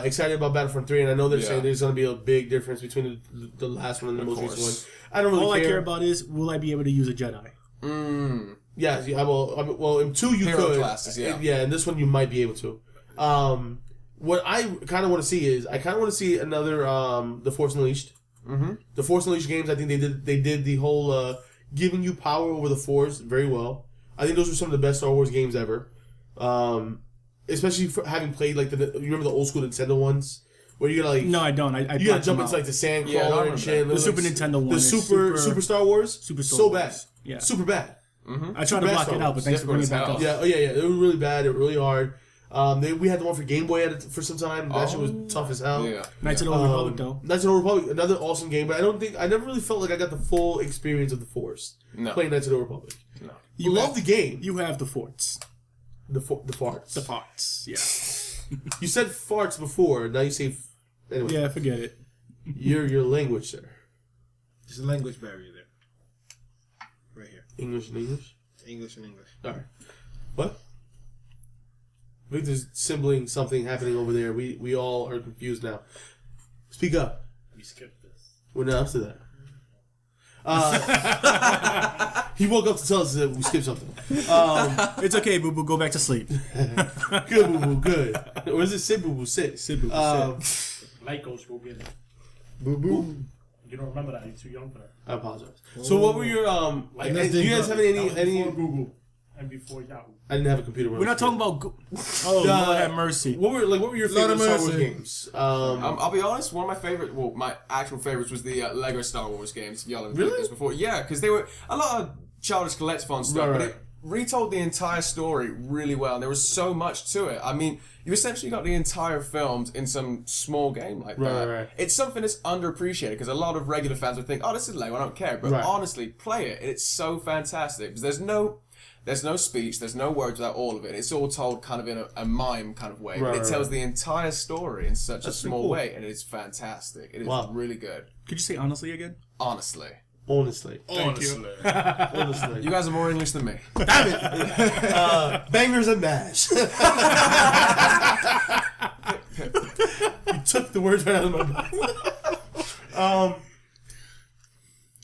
excited about Battlefront 3, and I know they're saying there's going to be a big difference between the last one and the most recent one. I don't really All care. I care about is, will I be able to use a Jedi? Yeah, I will. Well, in 2 you Hero could. classes, yeah. Yeah, in this one you might be able to. What I kind of want to see is another The Force Unleashed. Mm-hmm. The Force Unleashed games. I think they did the whole giving you power over the Force very well. I think those were some of the best Star Wars games ever. Especially for having played like you remember the old school Nintendo ones where you gotta like No, I don't. I you gotta jump into like the sand Yeah, I crawler remember and shit. The Like, Super Nintendo one the is Super Star Wars, Super Star so Wars. bad, Yeah. super bad. I tried to bad block Star it out, but Wars. thanks for bringing it back Difficult up. as Yeah, they were really bad. They were really hard. We had the one for Game Boy for some time. That shit was tough as hell. Yeah. Knights of the Old Republic, though. Knights of the Old Republic, another awesome game, but I never really felt like I got the full experience of the Force playing Knights of the Old Republic. No. You love the game. You have the forts. The farts. The farts, yeah. You said farts before. Now you say. Anyway, Yeah, forget it. your language, sir. There's a language barrier there. Right here. English and English. English and English. All right. What? I think there's sibling something happening over there. We all are confused now. Speak up. We skipped this. We're not up to that. He woke up to tell us that we skipped something. It's okay, boo boo. Go back to sleep. Good, boo boo, good. Or is it sit, boo boo, sit? Sit, boo boo, sit. Light coach, go get it. Boo boo. You don't remember that? You're too young for that. I apologize. So what were your that's do you guys have That was any before Google and before Yahoo. I didn't have a computer. We're not talking about. Oh, Lord have mercy. What were your Lord favorite have Star Wars mercy. games? I'll be honest. One of my favorite, well, my actual favorites was the Lego Star Wars games. If y'all have played Really? this before, yeah, because they were a lot of childish collectathon stuff, but Right. it retold the entire story really well. And there was so much to it. I mean, you essentially got the entire films in some small game like that. Right. It's something that's underappreciated because a lot of regular fans would think, "Oh, this is Lego, I don't care." But Right. honestly, play it. It's so fantastic because there's no speech, there's no words without all of it. It's all told kind of in a mime kind of way. Right, But it tells right. the entire story in such That's a pretty small cool. way, and it's fantastic. It is Wow. really good. Could you say honestly again? Honestly. Honestly. Honestly. Honestly. You guys are more English than me. Bangers and mash. You took the words right out of my mouth.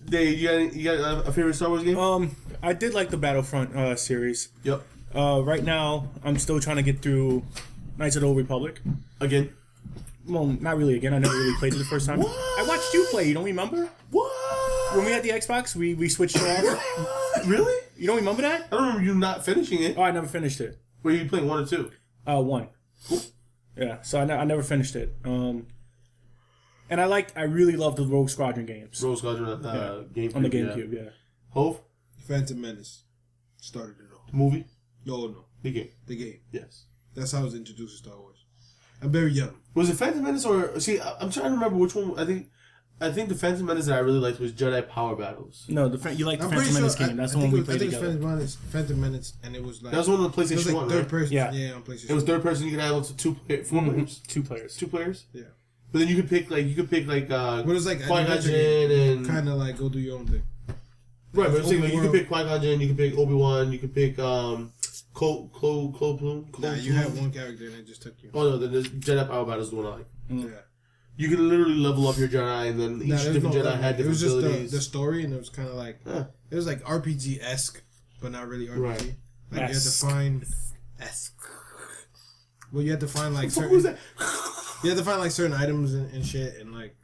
Dave, you got a favorite Star Wars game? I did like the Battlefront series. Yep. Right now, I'm still trying to get through Knights of the Old Republic. Again. Well, not really again. I never really played it the first time. What? I watched you play. You don't remember? What? When we had the Xbox, we switched it off. Really? You don't remember that? I don't remember you not finishing it. Oh, I never finished it. Were you playing 1 or 2? 1. Cool. Yeah, so I never finished it. And I really love the Rogue Squadron games Rose Squadron GameCube. on the GameCube. Yeah. Hove? Phantom Menace started it all. Movie? No. The game. The game. Yes. That's how I was introduced to Star Wars. I'm very young. Was it Phantom Menace or... See, I'm trying to remember which one... I think the Phantom Menace that I really liked was Jedi Power Battles. No, you like the I'm Phantom pretty Menace sure. game. That's I the one think we it was- played I think together. it was Phantom Menace, and it was like That was one on the it was PlayStation like 1, third right? person. Yeah. Yeah, on PlayStation. It was third person. You could have up to 4 players. 2 players. 2 players? Yeah. But then you could pick But it was like Qui-Gon Jinn and... kind of like go do your own thing. Right, but I'm saying, like, you could Overworld. pick Qui-Gon Jinn, you could pick Obi-Wan, you could pick Cole Plume. Nah, you had one character and it just took you. Oh no, the Jedi Power Battle is the one I like. Yeah. You could literally level up your Jedi, and then each Nah, there's different no Jedi level. had It different was just abilities. the story, and it was kind of like Huh. it was like RPG esque, but not really RPG. Right. Like you had to Esque. find esque. Well, you had to find like What was certain. that? You had to find like certain items and shit, and like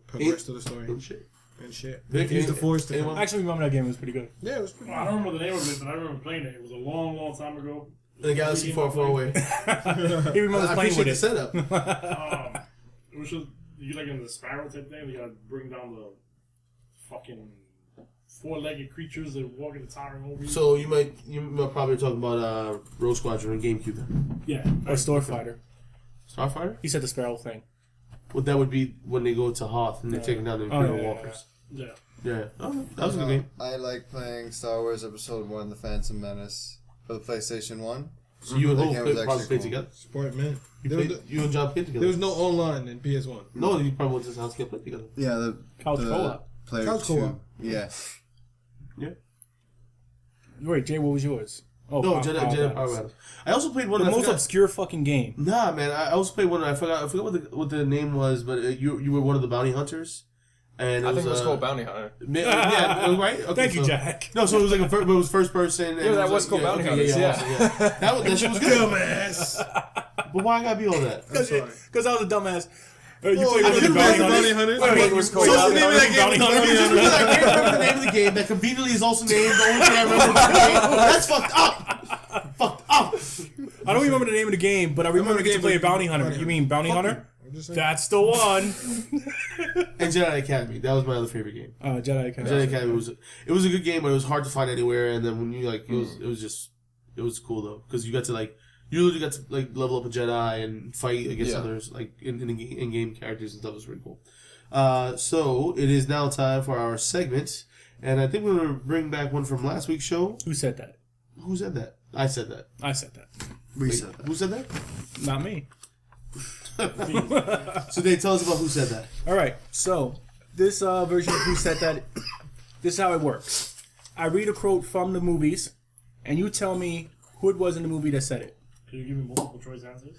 progress to the story And shit. and shit. Vic, Use the force to. anyone- I actually remember that game. It was pretty good. Yeah, it was pretty. Well, I don't remember the name of it, but I remember playing it. It was a long, long time ago. In a galaxy far, far away. He remembers I playing appreciate with the it. setup. It was just you like in the Sparrow type thing. You gotta bring down the fucking 4-legged creatures that walk in the towering over you. So you might probably talk about Rogue Squadron on GameCube then. Yeah. Or Starfighter. Starfighter? He said the Sparrow thing. Well, that would be when they go to Hoth and they're taking down the Imperial yeah, Walkers. Yeah. Yeah. Oh, that was a good game. I like playing Star Wars Episode 1, The Phantom Menace, for the PlayStation 1. So you and That Hope game was probably actually played cool. together. Sport man. You, There was, played, you and John played together. there was no online in PS1. No, you probably went to his house to play together. Yeah, the Couch the co-op. Player Couch 2. co-op. Yeah. Yeah. Wait, Jay, what was yours? Oh, No, Power Jedi Battles. Power Battles. I also played one. The I most forgot- obscure fucking game. Nah, man. I also played one. I forgot what the name was, but you were one of the bounty hunters, and I think it was called Bounty Hunter. Yeah, right. Okay, Thank you, so- Jack. No, so it was like but it was first person. And Yeah, it that was called Bounty Hunters, awesome, that shit was good. But why I gotta be all that? I'm sorry. Because I was a dumbass. You Oh, played I with do the like bounty the hunters. bounty hunters. Wait, it was called So Bounty the name of that Hunter. game, just because I can't remember the name of the game that conveniently is also named the only thing I remember from the game. That's fucked up. Fucked up. I don't remember the name of the game, but I remember the getting to game, play a but- bounty hunter. You mean bounty hunter? I'm just saying. That's the one. And Jedi Academy. That was my other favorite game. Jedi Academy. Jedi Academy was a good game, but it was hard to find anywhere. And then when you like, it was cool though because you got to like. You literally got to like level up a Jedi and fight against others like in game characters and stuff. It was pretty cool. So it is now time for our segment, and I think we're gonna bring back one from last week's show. Who said that? Who said that? I said that. I said that. We said that. Who said that? Not me. So they tell us about who said that. All right. So this version of Who Said That, this is how it works. I read a quote from the movies, and you tell me who it was in the movie that said it. Can you give me multiple choice answers?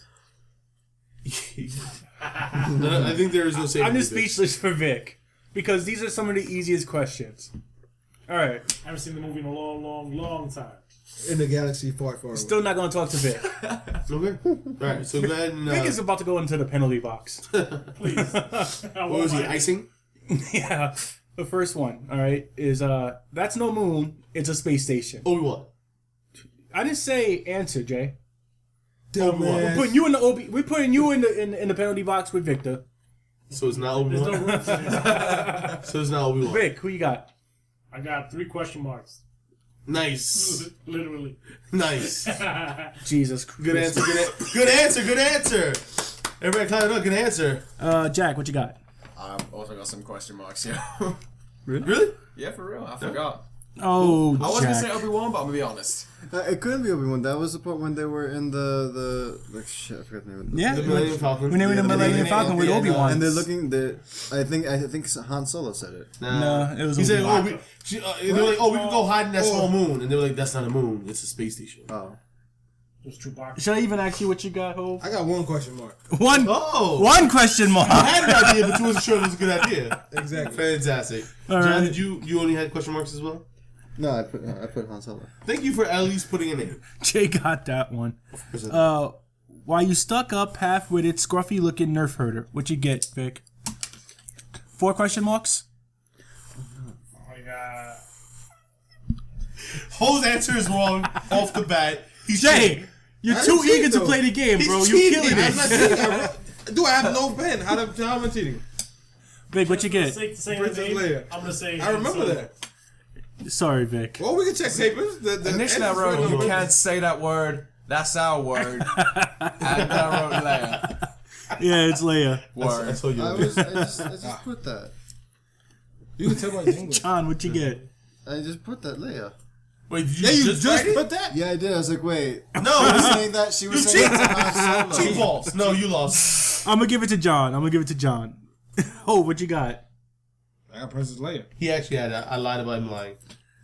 I think there is no saving. I'm just this. speechless for Vic because these are some of the easiest questions. All right. I haven't seen the movie in a long, long, long time. In the galaxy far, far away. Still not going to talk to Vic. Okay. All right. So go ahead and. Vic is about to go into the penalty box. Please. What was he icing? Yeah. The first one, all right, is that's no moon. It's a space station. Obi-Wan. I didn't say answer, Jay. Dumbass. We're putting you in the We're putting you in the penalty box with Victor. So it's not There's no Obi-Wan? room for this. So it's not Obi-Wan. Vic, who you got? I got 3 question marks. Nice. Literally. Nice. Jesus Christ. Good answer. Good answer. Good answer. Everybody clap it up. Good answer. Jack, what you got? I've also got some question marks, yeah. Really? Yeah, for real. I forgot. Oh, I wasn't Jack. gonna say Obi-Wan, but I'm gonna be honest. It couldn't be Obi-Wan. That was the part when they were in the shit. I forgot the name of it. Yeah, The Millennium Falcon. when they were in the Yeah, Millennium yeah, Falcon with yeah, Obi-Wan. And they're looking. I think Han Solo said it. No, it was He said, Obi-Wan. they were like, we can go hide in that small moon. And they were like, that's not a moon. It's a space station. Oh. There's Chewbacca. Should I even ask you what you got, Hov? I got one question mark. One question mark. I had an idea, but you wasn't sure if it was a good idea. Exactly. Fantastic. All John, right. did you only had question marks as well? No, I put Han Solo. Thank you for at least putting a name. Jay got that one. While you stuck up half-witted, scruffy-looking nerf herder, what you get, Vic? 4 question marks? I got... Ho's answer is wrong off the bat. He's Jay, you're I too didn't cheat, eager to though. play the game, He's bro. You're cheating. killing I'm not it. cheating. Do I have no pen? How am I cheating? Vic, what you get? Princess Leia. I'm gonna say... I remember that. Sorry, Vic. Well, we can check papers. Initially, I wrote, you can't say that word. That's our word. And then I wrote Leia. Yeah, it's Leia. I Word. told you. I just put that. You can tell my English. John, what you get? I just put that Leia. Wait, did Yeah, you just just write it? put that? Yeah, I did. I was like, wait. No, She was you saying that. She was You saying cheat. that to Han Solo. Two balls. No, you lost. I'm gonna give it to John. Oh, what you got? I got Princess Leia. He actually had that. I lied about him lying.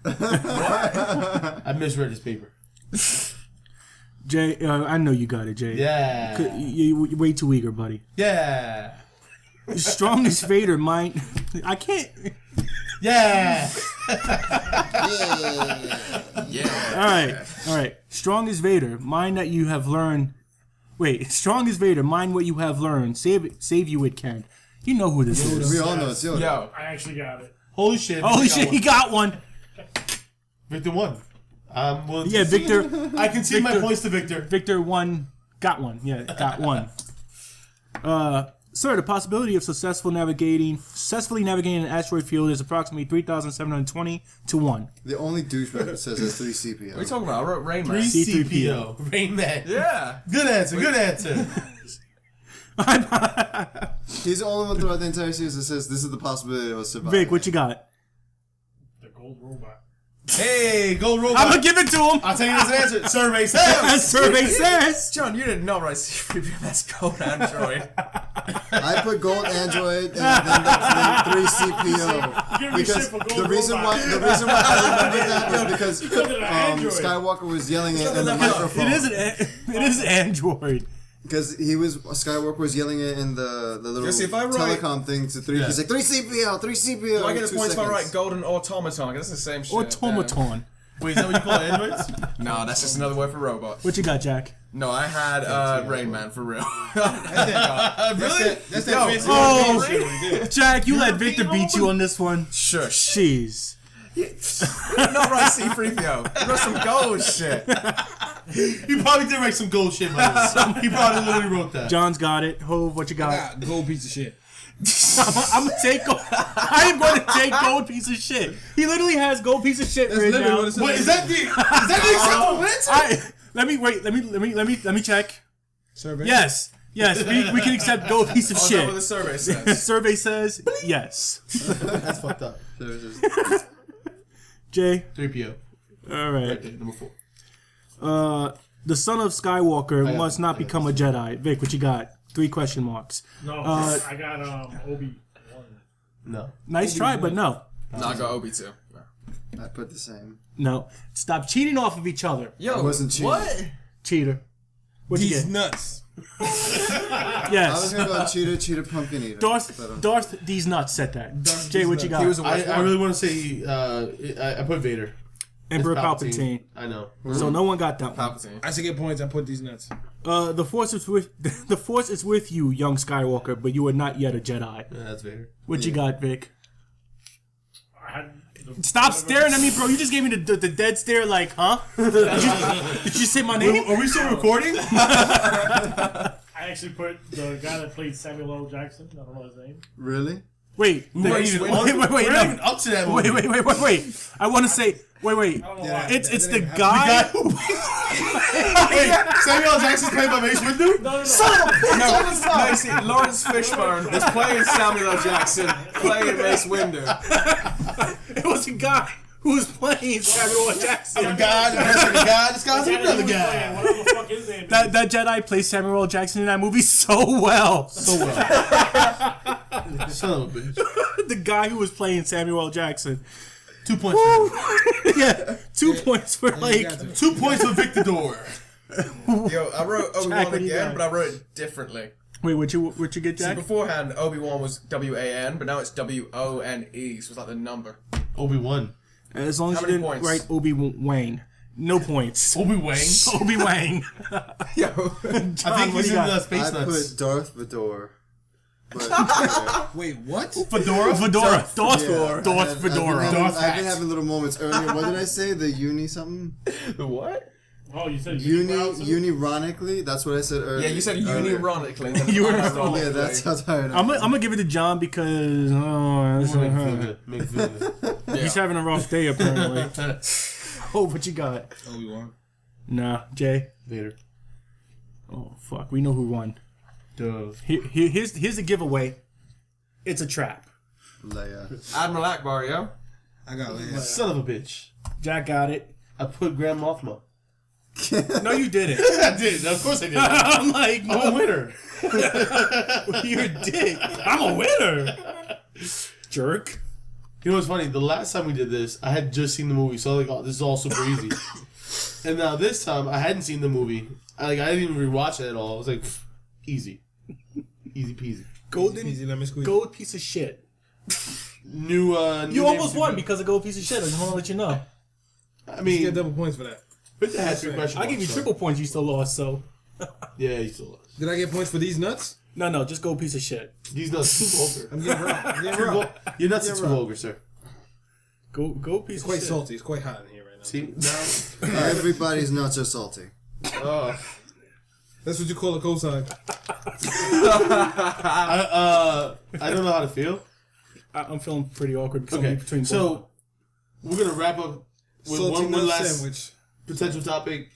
I misread his paper. Jay, I know you got it, Jay. Yeah. You're way too eager, buddy. Yeah. Strongest Vader, mind. I can't. Yeah. Yeah. All right. Strongest Vader, mind that you have learned. Wait, strongest Vader, mind what you have learned. Save you it can. You know who this is. We all know it's Yoda. Yo. I actually got it. Holy shit. Holy Victor shit, got he got one. one. Victor won. Yeah, Victor. I concede my Victor- points to Victor. Victor won. Got one. Yeah, got one. Sir, the possibility of successfully navigating an asteroid field is approximately 3,720 to 1. The only douchebag that says it's 3 CPO. What are you talking about? I wrote Rain Man. C3PO. Rain Man. Yeah. Good answer. Good answer. He's the only one throughout the entire series that says this is the possibility of us surviving. Vic, what you got? The gold robot. Hey, Gold Robot. I'm gonna give it to him. I'll tell you this answer. Survey says. As survey says. John, you did not write C3PO. That's Gold Android. I put gold android and then 3 CPO. Give me shit Because for gold the reason robot. why I remember that was because Because of the android. Skywalker was yelling it in the microphone. It is Android. Because Skywalker was yelling it in the little Just if I write- telecom thing to 3. He's like 3 CPO, 3 CPO. Do I get a in 2 point if I seconds. write Golden Automaton? That's the same shit. Automaton. Wait, is that what you call androids? No, that's just another word for robot. What you got, Jack? No, I had Rain Man for real. Really? That's that Yo, fancy oh. old shit right there. Jack, you let Victor beat you on this one. Shush. Jeez. Not write C3PO. You wrote some gold shit. He probably did write some gold shit, by this. He probably literally wrote that. John's got it. Hove, what you got? Ah, gold piece of shit. I'm gonna take gold. I am going to take gold piece of shit. He literally has gold piece of shit That's right literally now. what it says. Wait, is that the acceptable answer? Let me check. Survey? Yes, we can accept gold piece of Oh, is that what the shit. survey says? Survey says yes. That's fucked up. Jay, 3PO. all Right right. there, number 4. The son of Skywalker must not become a Jedi. Vic, what you got? 3 question marks. No, I got Obi-Wan. No. Nice try, but no. No, I got Obi too. I put the same. No. Stop cheating off of each other. Yo, I wasn't cheating. What? Cheater. What'd you These get? nuts. I was Yes. gonna go cheetah, pumpkin eater. Darth, these nuts said that. Darth Jay, these what you nuts. got? He was a I really want to say, I put Vader. Emperor It's Palpatine. I know. So no one got that one. Palpatine. I should get points. I put these nuts. The Force is with you, young Skywalker, but you are not yet a Jedi. Yeah, that's Vader. What you got, Vic? I had Stop staring at me, bro. You just gave me the dead stare, like, huh? Did you say my name? Are we still recording? I actually put the guy that played Samuel L. Jackson. I don't know his name. Really? Wait. Wait, Wait. we're not even up to that movie. Wait. I want to say. Wait. I don't know why. It's the The guy. guy who Wait, Samuel L. Jackson's played by Mace Windu? No. No, you see, Lawrence Fishburne was playing Samuel L. Jackson, playing Mace Windu. It was a guy who was playing Samuel L. Jackson. The guy, the person, the guy, this guy's The guy that another he was guy. playing, whatever the fuck his name is. That Jedi plays Samuel L. Jackson in that movie so well. So well. Son of a bitch. The guy who was playing Samuel L. Jackson. 2 points for him. Yeah, 2 points for like. 2 points for Victor Dor. Yo, I wrote Jack, Obi-Wan what do you again, got? but I wrote it differently. Wait, what you get, See, Jack? beforehand, Obi-Wan was W-A-N, but now it's W-O-N-E, so it's like the number. Obi-Wan. As long as How you many didn't points? write Obi-Wang. No points. Obi-Wang? Obi-Wang. Yo. I think he's in the Space I Nuts. put Darth Vader. But, Wait, what? Fedora? Fedora. Darth I've Fedora. been having little moments earlier. What did I say? The uni something? The what? Oh, you said Unironically? That's what I said earlier. Yeah, you said earlier. unironically. You were- Yeah, that's how tired I'm gonna give it to John because Make it feel good. he's having a rough day apparently. Oh, what you got? Obi-Wan. Nah, Jay. Vader. Oh fuck, we know who won. Duh. Here's the giveaway. It's a trap. Leia. Admiral Akbar, yo. I got Leia. Son of a bitch. Jack got it. I put Grand Mothma. No, you didn't. I did. Of course I did. I'm like, I'm a winner. you're a dick. I'm a winner. Jerk. You know what's funny? The last time we did this, I had just seen the movie, so I was like, oh, this is all super easy. And now this time, I hadn't seen the movie. I didn't even rewatch it at all. I was like, easy. Easy peasy. Easy lemon squeeze. Gold piece of shit. New You almost won because of gold piece of shit. I just want to let you know. I You mean, get double points for that. but that has to be question. I give you triple points. You still lost. So Yeah, you still lost. Did I get points for these nuts? no, just gold piece of shit. These nuts too vulgar. I'm getting raw. I'm getting raw. Your nuts are Yeah, too right. vulgar, sir. Gold piece It's of quite shit. salty. It's quite hot in here right now. See? Now, Everybody's nuts are salty. That's what you call a cosign. I don't know how to feel. I'm feeling pretty awkward because I'm Okay, between both. so we're going to wrap up with Salty one nut last sandwich. potential topic.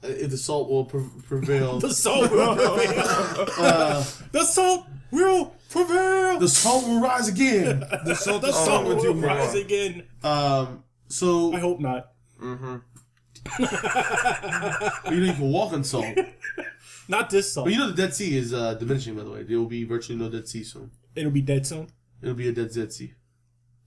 If the salt will prevail. the salt will prevail. The salt will prevail. The salt will rise again. The salt The is salt strong with you will more. rise again. So I hope not. you can walk on salt. Not this salt. But you know the Dead Sea is diminishing, by the way. There will be virtually no Dead Sea soon. It'll be dead soon. It'll be a dead Sea.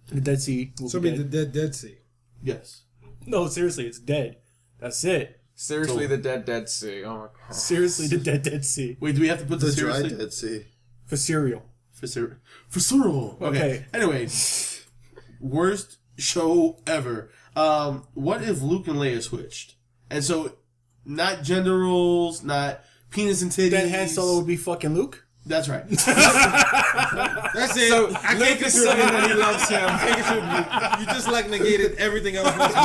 The Dead Sea will So be be the dead. Dead Sea. Yes. No, seriously, it's dead. That's it. Seriously, the Dead Sea. Oh my god. Seriously, the Dead Sea. Wait, do we have to put The this dry seriously? Dead Sea. For cereal. For cereal. Okay. Anyway, worst show ever. What if Luke and Leia switched? And so, not gender roles, not penis and titties. Then Han Solo would be fucking Luke? That's right. That's it. So, I can't Luke is saying that he loves him. You just like negated everything I was supposed to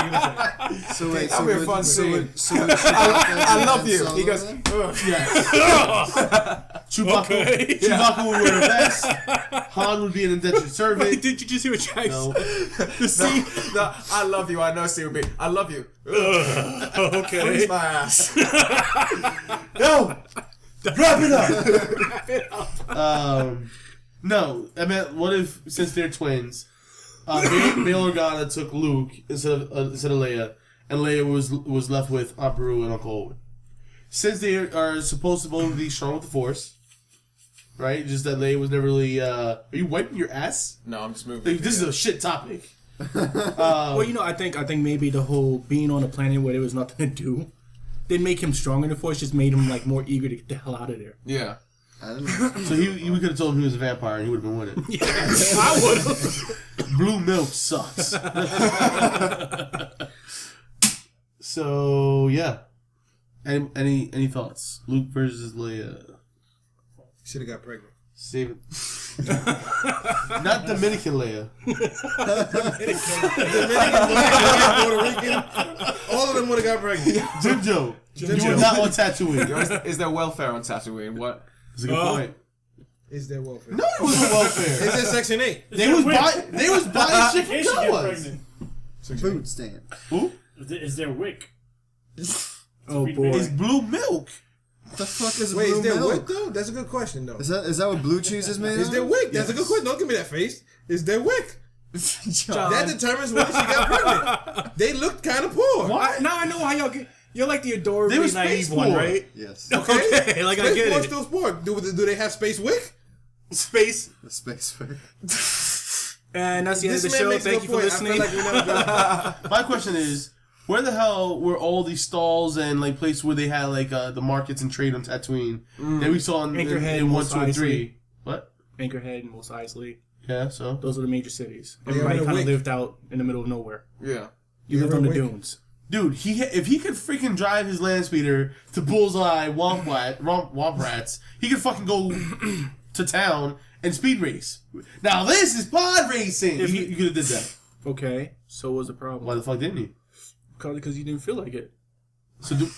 say. So wait, That'll be a fun scene. I I love you. He goes, Chewbacca, Okay. Chewbacca would wear a vest. Han would be an indentured servant. Did you just hear what Jack No. said? The scene. no, I love you. I know COB. I love you. Okay. Freeze my ass. No! Wrap it up! No, I meant, what if, since they're twins, Bail Organa took Luke instead of Leia, and Leia was left with Aunt Beru and Uncle Owen. Since they are supposed to both be strong with the Force, right? Just that Leia was never really, are you wiping your ass? No, I'm just moving. Like, this is a shit topic. Well, I think maybe the whole being on a planet where there was nothing to do didn't make him stronger in the Force, just made him like more eager to get the hell out of there. Yeah. I don't know. So we could have told him he was a vampire and he would have been winning. I would have. Blue milk sucks. So yeah. Any thoughts? Luke versus Leia. Should have got pregnant. Save it. Not Dominican Leia. Puerto Rican. All of them would have got pregnant. Jim Joe. You were not on Tatooine. Is there welfare on Tatooine? What? That's a good point. Is there welfare? No, it wasn't welfare. Is there Section 8? They was buying shit from She get Jawas. pregnant. Food stand. Who? Is there wick? Oh Feed boy. It's blue milk. What the fuck is Wait, blue is there milk? wick though? That's a good question though. Is that what blue cheese is made Is of? there wick? That's a good question. Don't give me that face. Is there wick? John. That determines whether she got pregnant. They looked kind of poor. Now I know how y'all get. You're like the adorably They were naive space one, poor. right? Yes. Okay, like I Space get Force it. still sport. Do they have space wick? Space. The space wick. And that's the end of the This man show. makes a Thank good you for point. I feel listening. like we never got My question is, where the hell were all these stalls and like places where they had like the markets and trade on Tatooine that we saw in Anchorhead, in 1, Mos 2, and Eisley. 3? What? Anchorhead and Mos Eisley. Yeah, so Those are the major cities. Yeah, Everybody but kind of wait. lived out in the middle of nowhere. Yeah. You lived Yeah, on the wait. dunes. dude, if he could freaking drive his land speeder to Bullseye Womp Rats, he could fucking go to town and speed race. Now this is pod racing. If You could have did that. Okay, so what was the problem? Why the fuck didn't he? Probably because you didn't feel like it. So do.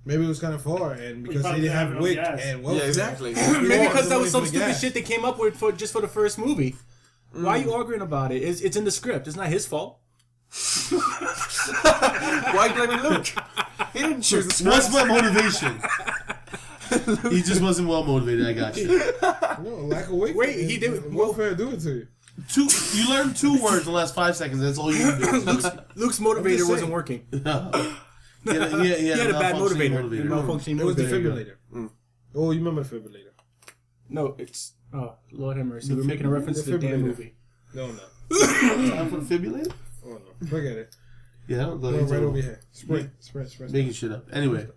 Maybe it was kind of far, and because probably they didn't have have no wick gas. and welfare. Yeah, exactly. Maybe because that was some for the stupid gas. shit they came up with for the first movie. Why are you arguing about it? It's in the script. It's not his fault. Why blaming Luke? He didn't choose the script. What's my motivation? He just wasn't well motivated. I got you. No, lack of wick. Wait, and- he did- and welfare do it to you. You learned 2 words in the last 5 seconds. That's all you need to do. Luke's motivator saying. wasn't working. He had He had a bad motivator. Malfunctioning It was the motivator. defibrillator. Oh, you remember the defibrillator? No, it's Lord have mercy. We're making a reference to the damn defibrillator. movie. No. Time for the defibrillator? Oh no. Look at it. Yeah, Go right over your head. Spread. making shit up. Anyway,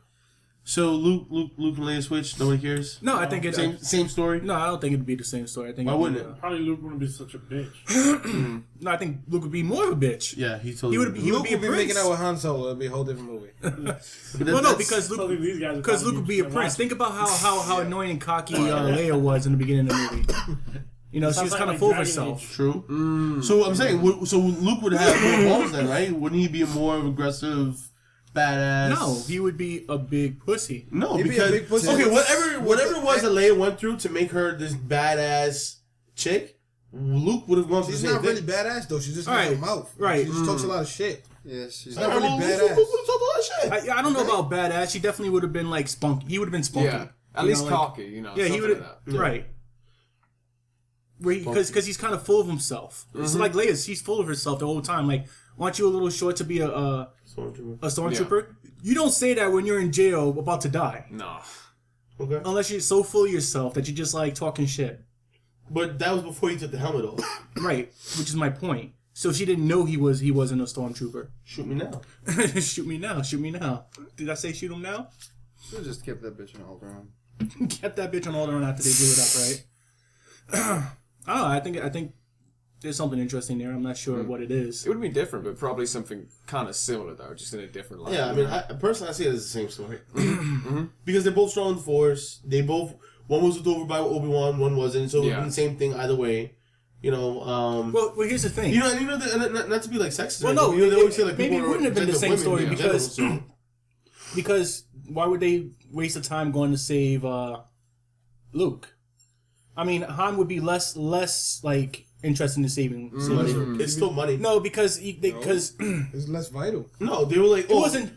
so Luke and Leia switch. Nobody cares. No, I think it's Same story. No, I don't think it'd be the same story. I think Why it'd wouldn't be, it? Probably Luke wouldn't be such a bitch. No, I think Luke would be more of a bitch. Yeah, he totally. He would be. He Luke would be a would be prince. making out with Han Solo. It'd be a whole different movie. Well, no, because So I think Luke. these guys Because Luke would be a prince. Think about how annoying and cocky Leia was in the beginning of the movie. You know, she was kind of full of herself. True. So I'm saying, so Luke would have more balls then, right? Wouldn't he be a more aggressive, badass? No, he would be a big pussy. No, He'd be a because big pussy. okay, whatever it was that Leia went through to make her this badass chick, Luke would have gone through She's the same not thing. really badass though. She just has Alright, a mouth. right. She just talks a lot of shit. Yeah, she's not really Luke badass. would've talked a lot of shit. I don't know about badass. She definitely would have been like spunky. He would have been spunky. Yeah. At You least know, like- cocky, you know. Yeah, he something would like have. that. Right. Because he's kind of full of himself. It's like Leia. She's full of herself the whole time. Like, aren't you a little short to be a stormtrooper? You don't say that when you're in jail about to die. No. Okay. Unless you're so full of yourself that you just like talking shit. But that was before he took the helmet off. Right. Which is my point. So she didn't know he wasn't a stormtrooper. Shoot me now. Shoot me now. Shoot me now. Did I say shoot him now? Should've just kept that bitch in Alderaan. Kept that bitch on Alderaan after they blew it up, right? I don't know. I think there's something interesting there. I'm not sure what it is. It would be different, but probably something kind of similar, though, just in a different light. Yeah, I mean, personally, I see it as the same story. Because they're both strong in the Force. One was over by Obi-Wan, one wasn't. So it would be the same thing either way. You know, Well, here's the thing. you know, not to be like sexist. Well, or no, anything, you know, they always say like maybe people it wouldn't have been the reject same women story in general, because so- because why would they waste the time going to save Luke? I mean, Han would be less like interested in saving Luke. it's still money. No, because because It's less vital. No, they were like, oh, wasn't-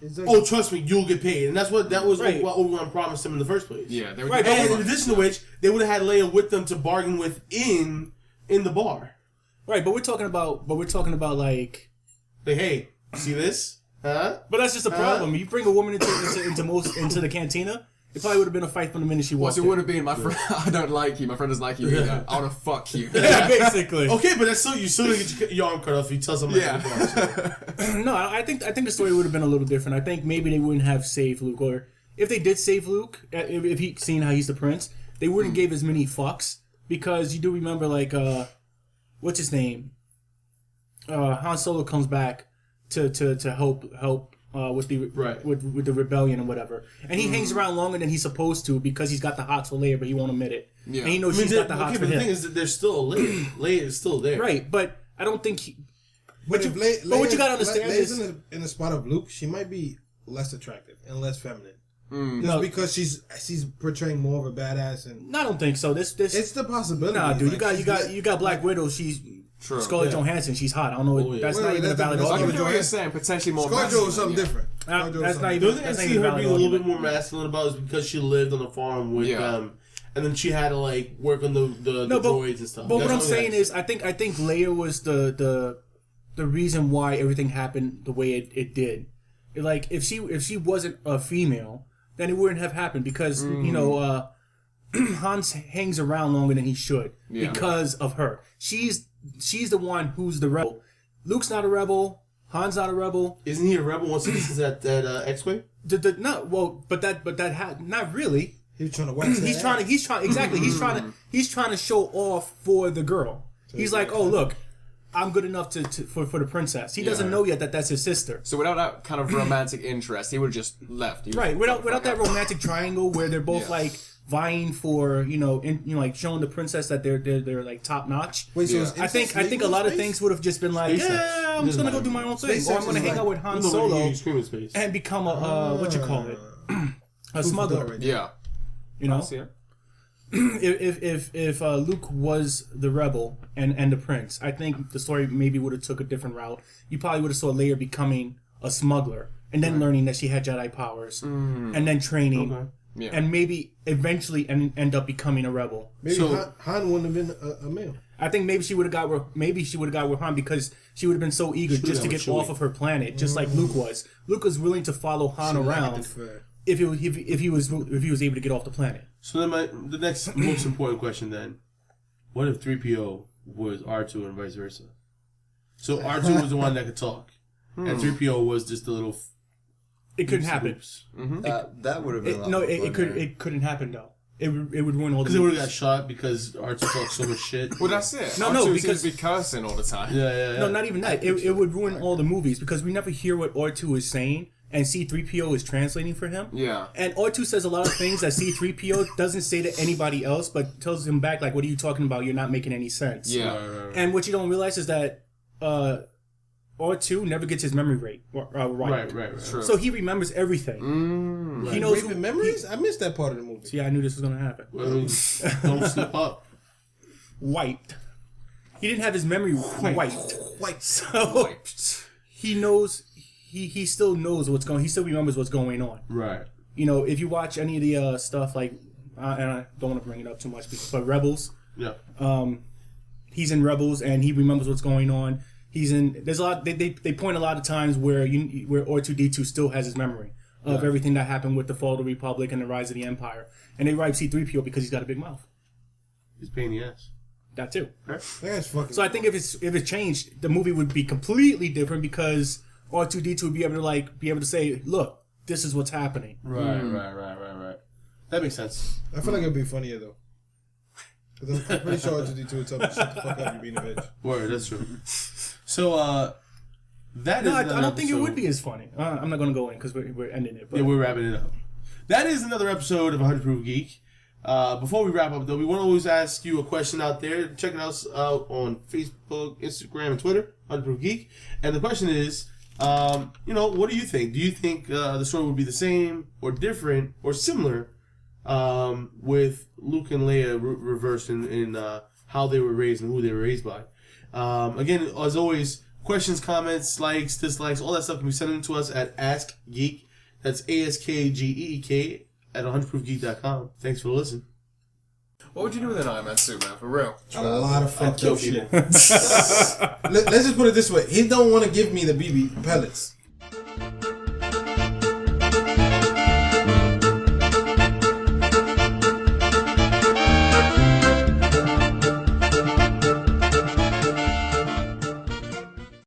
trust me, you'll get paid, and that was Right. what Obi-Wan promised him in the first place. Yeah, they were Right, And in addition to which, they would have had Leia with them to bargain with in the bar. right, but we're talking about like. Like, hey, see this? Huh? But that's just a problem. You bring a woman into the cantina, it probably would have been a fight from the minute she walked It in. would have been my friend. I don't like you. My friend doesn't like you either. I want to fuck you. Yeah, basically. Okay, but that's still you still gonna get your arm cut off if you tell somebody Yeah. at the bar. So. No, I think the story would have been a little different. I think maybe they wouldn't have saved Luke, or if they did save Luke, if he seen how he's the prince, they wouldn't give as many fucks because you do remember like what's his name? Han Solo comes back to help with the Right. with the rebellion and whatever, and he hangs around longer than he's supposed to because he's got the hots for Leia, but he won't admit it. Yeah. And he knows she's got the hots for but the him. thing is that there's still a Leia. Leia is still there. Right, but I don't think. But what you gotta understand Leia's is- in the spot of Luke, she might be less attractive and less feminine. Just No. because she's portraying more of a badass, and No, I don't think so. This it's the possibility. nah, dude. Like, You got Black Widow. She's True. Scarlett Yeah. Johansson. She's hot. I don't know. Oh, yeah. That's Wait, not even a that's valid the- I can argument. feel what you're saying. Potentially more. ScarJo masculine, is something yeah. different. Nah, ScarJo is that's something not The even- only thing I That's not see even her valid being a little bit argument. more masculine about is because she lived on a farm with Yeah. and then she had to like work on the droids and stuff. But what That's I'm all saying that. is, I think Leia was the reason why everything happened the way it did. Like if she wasn't a female, then it wouldn't have happened because Hans hangs around longer than he should because of her. She's the one who's the rebel. Luke's not a rebel. Han's not a rebel. Isn't he a rebel once he gets that X-wing? Not really. He was trying to wax He's trying to show off for the girl. He's like, oh look, I'm good enough for the princess. He doesn't know yet that that's his sister. So without that kind of romantic interest, he would have just left. He was Right, like, without that romantic triangle where they're both like vying for like showing the princess that they're like top notch. Wait, so Yeah. is I think a lot of things would have just been like, Space sex. yeah, I'm just gonna go do my own thing, Space or I'm sex gonna is hang like- out with Han No, Solo you scream in space. and become a what you call it, a smuggler. Right. Yeah. You know, See it? if Luke was the rebel and the prince, I think the story maybe would have took a different route. You probably would have saw Leia becoming a smuggler and then learning that she had Jedi powers and then training. Okay. Yeah. And maybe eventually end up becoming a rebel. Maybe So- Han wouldn't have been a male. I think maybe she would have got with Han because she would have been so eager Should've just to got get with off Chewie. of her planet, just like Luke was. Luke was willing to follow Han around if he was able to get off the planet. So then the next most important question then, what if 3PO was R2 and vice versa? So R2 was the one that could talk, and 3PO was just the little. It couldn't happen. That would have been. It couldn't happen though. It would ruin all the Because they would have got movies. shot because R2 talks so much shit. Well, that's it. No, R2 seems because- to be cursing all the time. Yeah. No, not even that. It would ruin all the movies because we never hear what R2 is saying and C-3PO is translating for him. Yeah. And R2 says a lot of things that C-3PO doesn't say to anybody else, but tells him back like, "What are you talking about? You're not making any sense." Yeah. Right. And what you don't realize is that R2 never gets his memory right. Right. True. So he remembers everything. He knows Raping memories? I missed that part of the movie. Yeah, I knew this was gonna happen. Well, don't slip up. Wiped. He didn't have his memory wiped. So Wiped. he knows. He still knows what's going. He still remembers what's going on. Right. You know, if you watch any of the stuff like, and I don't want to bring it up too much, but Rebels. Yeah. He's in Rebels and he remembers what's going on. He's in. There's a lot. They point a lot of times where R2D2 still has his memory of everything that happened with the fall of the Republic and the rise of the Empire, and they write C-3PO because he's got a big mouth. He's a pain in the ass. That too. That guy's fucking. So I think if it changed, the movie would be completely different because R2D2 would be able to say, "Look, this is what's happening." Right. That makes sense. I feel like it'd be funnier though. Because I'm pretty sure R2D2 would tell me, "Shut the fuck up, you're being a bitch." Word, that's true. So, that is. No, I another don't think it episode. would be as funny. I'm not going to go in because we're ending it. But Yeah, we're wrapping it up. That is another episode of 100 Proof Geek. Before we wrap up, though, we want to always ask you a question out there. Check us out on Facebook, Instagram, and Twitter, 100 Proof Geek. And the question is, what do you think? Do you think the story would be the same or different or similar with Luke and Leia reversed in how they were raised and who they were raised by? Again, as always, questions, comments, likes, dislikes, all that stuff can be sent in to us at Ask Geek. That's ASKGEEK at 100proofgeek.com. Thanks for listening. What would you do with an Iron Man suit, man? For real? A lot of fucked kill up shit. Let's just put it this way: he don't want to give me the BB pellets.